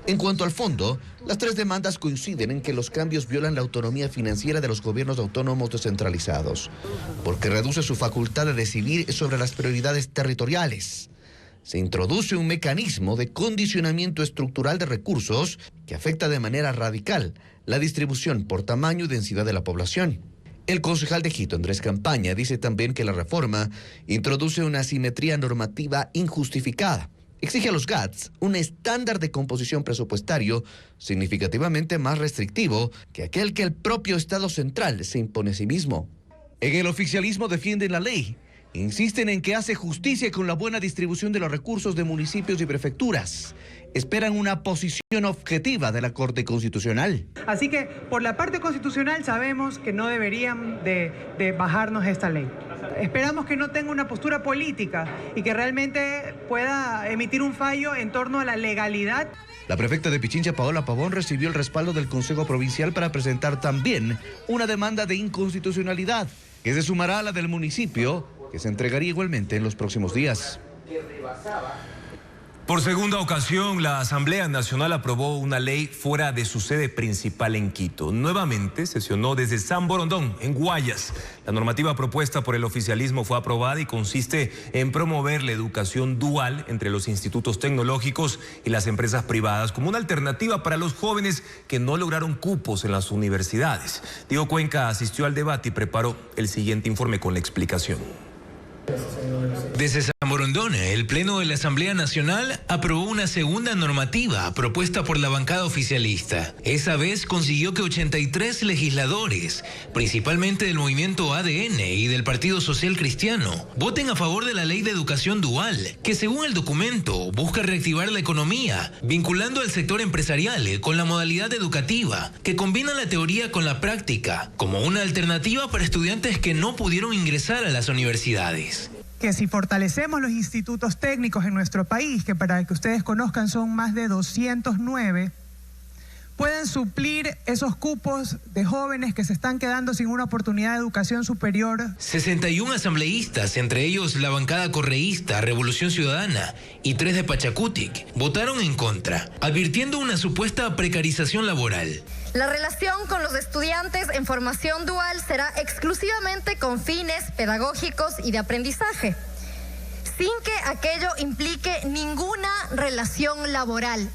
En cuanto al fondo, las tres demandas coinciden en que los cambios violan la autonomía financiera de los gobiernos autónomos descentralizados, porque reduce su facultad de decidir sobre las prioridades territoriales. Se introduce un mecanismo de condicionamiento estructural de recursos que afecta de manera radical la distribución por tamaño y densidad de la población. El concejal de Quito, Andrés Campaña, dice también que la reforma introduce una asimetría normativa injustificada. Exige a los GATS un estándar de composición presupuestario significativamente más restrictivo que aquel que el propio Estado central se impone a sí mismo. En el oficialismo defienden la ley. Insisten en que hace justicia con la buena distribución de los recursos de municipios y prefecturas. Esperan una posición objetiva de la Corte Constitucional. Así que por la parte constitucional sabemos que no deberían de bajarnos esta ley. Esperamos que no tenga una postura política y que realmente pueda emitir un fallo en torno a la legalidad. La prefecta de Pichincha, Paola Pavón, recibió el respaldo del Consejo Provincial para presentar también una demanda de inconstitucionalidad que se sumará a la del municipio, que se entregaría igualmente en los próximos días. Por segunda ocasión, la Asamblea Nacional aprobó una ley fuera de su sede principal en Quito. Nuevamente sesionó desde San Borondón, en Guayas. La normativa propuesta por el oficialismo fue aprobada y consiste en promover la educación dual entre los institutos tecnológicos y las empresas privadas como una alternativa para los jóvenes que no lograron cupos en las universidades. Diego Cuenca asistió al debate y preparó el siguiente informe con la explicación. Desde San Borondón, el Pleno de la Asamblea Nacional aprobó una segunda normativa propuesta por la bancada oficialista. Esa vez consiguió que 83 legisladores, principalmente del movimiento ADN y del Partido Social Cristiano, voten a favor de la Ley de Educación Dual, que según el documento busca reactivar la economía, vinculando al sector empresarial con la modalidad educativa, que combina la teoría con la práctica, como una alternativa para estudiantes que no pudieron ingresar a las universidades. Que si fortalecemos los institutos técnicos en nuestro país, que para que ustedes conozcan son más de 209, pueden suplir esos cupos de jóvenes que se están quedando sin una oportunidad de educación superior. 61 asambleístas, entre ellos la bancada correísta, Revolución Ciudadana y 3 de Pachacutic, votaron en contra, advirtiendo una supuesta precarización laboral. La relación con los estudiantes en formación dual será exclusivamente con fines pedagógicos y de aprendizaje, sin que aquello implique ninguna relación laboral.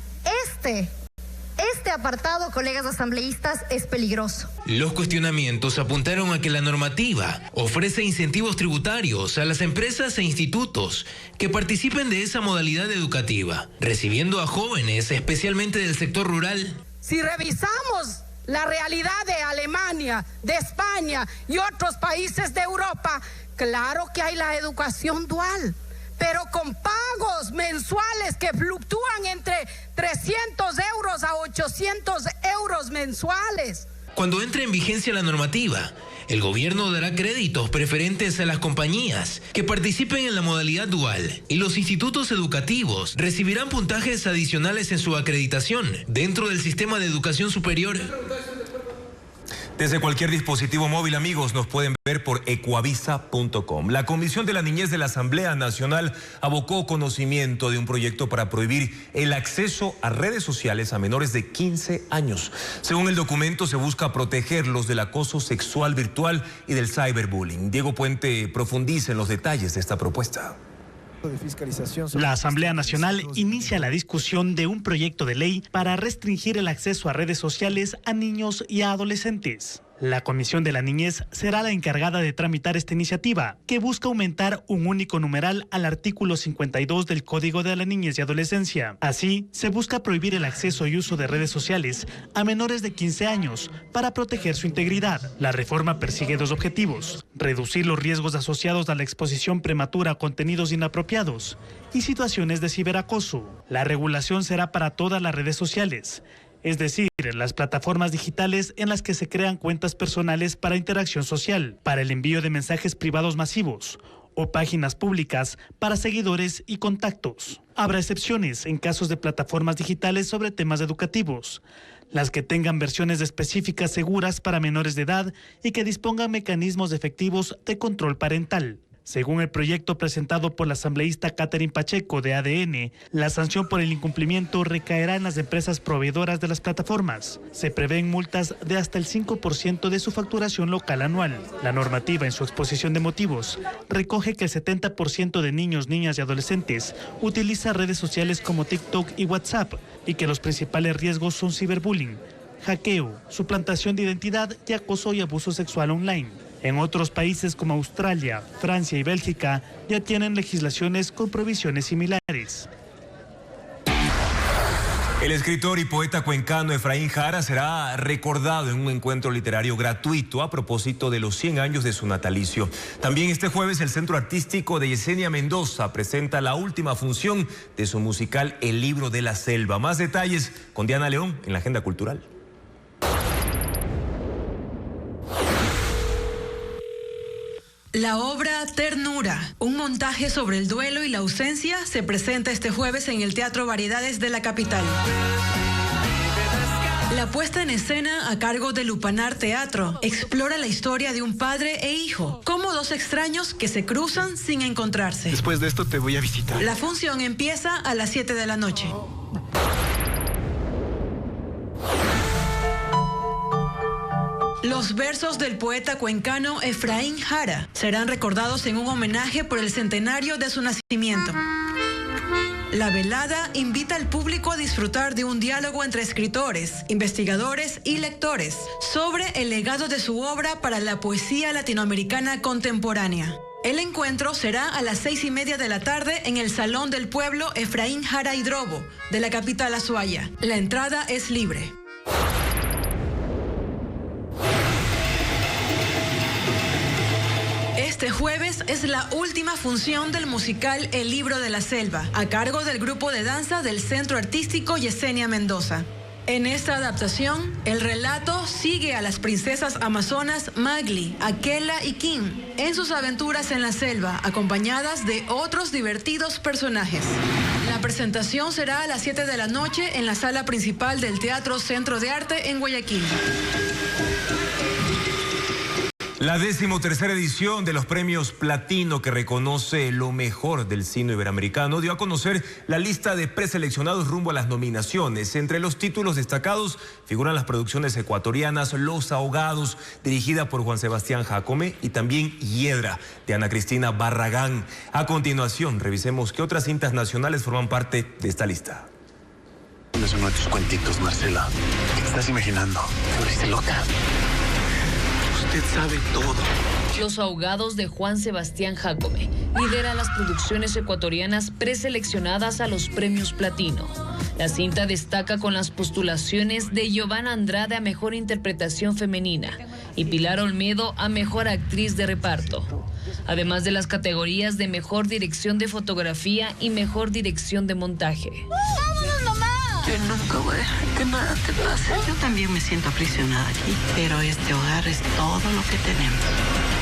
Este apartado, colegas asambleístas, es peligroso. Los cuestionamientos apuntaron a que la normativa ofrece incentivos tributarios a las empresas e institutos que participen de esa modalidad educativa, recibiendo a jóvenes, especialmente del sector rural. Si revisamos la realidad de Alemania, de España y otros países de Europa, claro que hay la educación dual, pero con pagos mensuales que fluctúan entre 300 euros a 800 euros mensuales. Cuando entre en vigencia la normativa, el gobierno dará créditos preferentes a las compañías que participen en la modalidad dual y los institutos educativos recibirán puntajes adicionales en su acreditación dentro del sistema de educación superior. Desde cualquier dispositivo móvil, amigos, nos pueden ver por ecuavisa.com. La Comisión de la Niñez de la Asamblea Nacional abocó conocimiento de un proyecto para prohibir el acceso a redes sociales a menores de 15 años. Según el documento, se busca protegerlos del acoso sexual virtual y del cyberbullying. Diego Puente profundiza en los detalles de esta propuesta. La Asamblea Nacional inicia la discusión de un proyecto de ley para restringir el acceso a redes sociales a niños y a adolescentes. La Comisión de la Niñez será la encargada de tramitar esta iniciativa, que busca aumentar un único numeral al artículo 52 del Código de la Niñez y Adolescencia. Así, se busca prohibir el acceso y uso de redes sociales a menores de 15 años para proteger su integridad. La reforma persigue dos objetivos: reducir los riesgos asociados a la exposición prematura a contenidos inapropiados y situaciones de ciberacoso. La regulación será para todas las redes sociales, es decir, las plataformas digitales en las que se crean cuentas personales para interacción social, para el envío de mensajes privados masivos o páginas públicas para seguidores y contactos. Habrá excepciones en casos de plataformas digitales sobre temas educativos, las que tengan versiones específicas seguras para menores de edad y que dispongan mecanismos efectivos de control parental. Según el proyecto presentado por la asambleísta Catherine Pacheco de ADN, la sanción por el incumplimiento recaerá en las empresas proveedoras de las plataformas. Se prevén multas de hasta el 5% de su facturación local anual. La normativa, en su exposición de motivos, recoge que el 70% de niños, niñas y adolescentes utiliza redes sociales como TikTok y WhatsApp y que los principales riesgos son ciberbullying, hackeo, suplantación de identidad y acoso y abuso sexual online. En otros países como Australia, Francia y Bélgica ya tienen legislaciones con provisiones similares. El escritor y poeta cuencano Efraín Jara será recordado en un encuentro literario gratuito a propósito de los 100 años de su natalicio. También este jueves el Centro Artístico de Yesenia Mendoza presenta la última función de su musical El Libro de la Selva. Más detalles con Diana León en la Agenda Cultural. La obra Ternura, un montaje sobre el duelo y la ausencia, se presenta este jueves en el Teatro Variedades de la capital. La puesta en escena, a cargo de Lupanar Teatro, explora la historia de un padre e hijo, como dos extraños que se cruzan sin encontrarse. Después de esto te voy a visitar. La función empieza a las 7 de la noche. Los versos del poeta cuencano Efraín Jara serán recordados en un homenaje por el centenario de su nacimiento. La velada invita al público a disfrutar de un diálogo entre escritores, investigadores y lectores sobre el legado de su obra para la poesía latinoamericana contemporánea. El encuentro será a las 6:30 de la tarde en el Salón del Pueblo Efraín Jara Hidrobo, de la capital Azuaya. La entrada es libre. Este jueves es la última función del musical El Libro de la Selva, a cargo del grupo de danza del Centro Artístico Yesenia Mendoza. En esta adaptación, el relato sigue a las princesas amazonas Magli, Aquela y Kim en sus aventuras en la selva, acompañadas de otros divertidos personajes. La presentación será a las 7 de la noche en la sala principal del Teatro Centro de Arte en Guayaquil. La 13ª edición de los premios Platino, que reconoce lo mejor del cine iberoamericano, dio a conocer la lista de preseleccionados rumbo a las nominaciones. Entre los títulos destacados figuran las producciones ecuatorianas Los Ahogados, dirigida por Juan Sebastián Jácome, y también Hiedra, de Ana Cristina Barragán. A continuación, revisemos qué otras cintas nacionales forman parte de esta lista. No son nuestros cuentitos, Marcela. ¿Qué estás imaginando? Te volviste loca. Usted sabe todo. Los Ahogados, de Juan Sebastián Jácome, lidera las producciones ecuatorianas preseleccionadas a los premios Platino. La cinta destaca con las postulaciones de Giovanna Andrade a Mejor Interpretación Femenina y Pilar Olmedo a Mejor Actriz de Reparto, además de las categorías de Mejor Dirección de Fotografía y Mejor Dirección de Montaje. ¡Vámonos, mamá! Yo nunca voy a dejar que nada te pase. Yo también me siento aprisionada aquí, pero este hogar es todo lo que tenemos.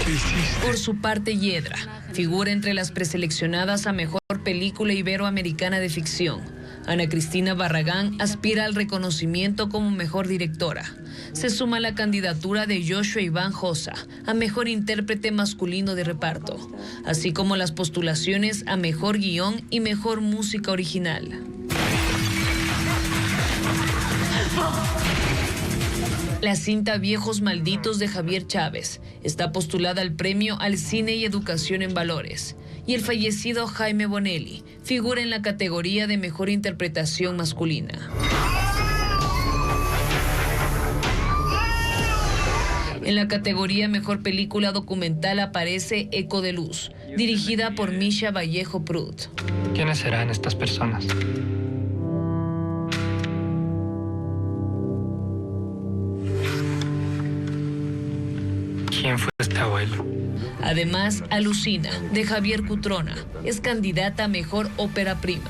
¿Qué hiciste? Por su parte, Hiedra figura entre las preseleccionadas a Mejor Película Iberoamericana de Ficción. Ana Cristina Barragán aspira al reconocimiento como Mejor Directora. Se suma la candidatura de Joshua Iván Josa a Mejor Intérprete Masculino de Reparto, así como las postulaciones a Mejor Guión y Mejor Música Original. La cinta Viejos Malditos, de Javier Chávez está postulada al premio al Cine y Educación en Valores y el fallecido Jaime Bonelli figura en la categoría de mejor interpretación masculina. En la categoría Mejor Película Documental aparece Eco de Luz, dirigida por Misha Vallejo Prut. ¿Quiénes serán estas personas? ¿Quién fue este abuelo? Además, Alucina, de Javier Cutrona, es candidata a Mejor Ópera Prima.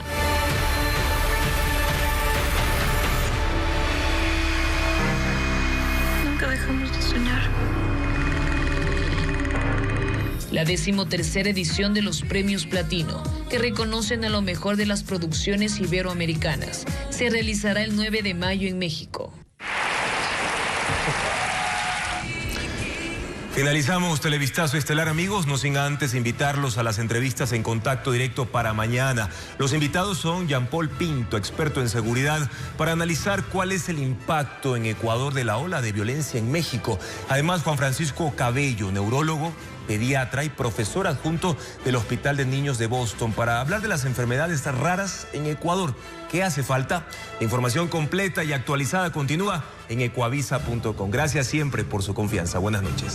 Nunca dejamos de soñar. La 13ª edición de los Premios Platino, que reconocen a lo mejor de las producciones iberoamericanas, se realizará el 9 de mayo en México. Finalizamos Televistazo Estelar, amigos, no sin antes invitarlos a las entrevistas en contacto directo para mañana. Los invitados son Jean-Paul Pinto, experto en seguridad, para analizar cuál es el impacto en Ecuador de la ola de violencia en México. Además, Juan Francisco Cabello, neurólogo, pediatra y profesor adjunto del Hospital de Niños de Boston, para hablar de las enfermedades raras en Ecuador. ¿Qué hace falta? La información completa y actualizada continúa en ecuavisa.com. Gracias siempre por su confianza. Buenas noches.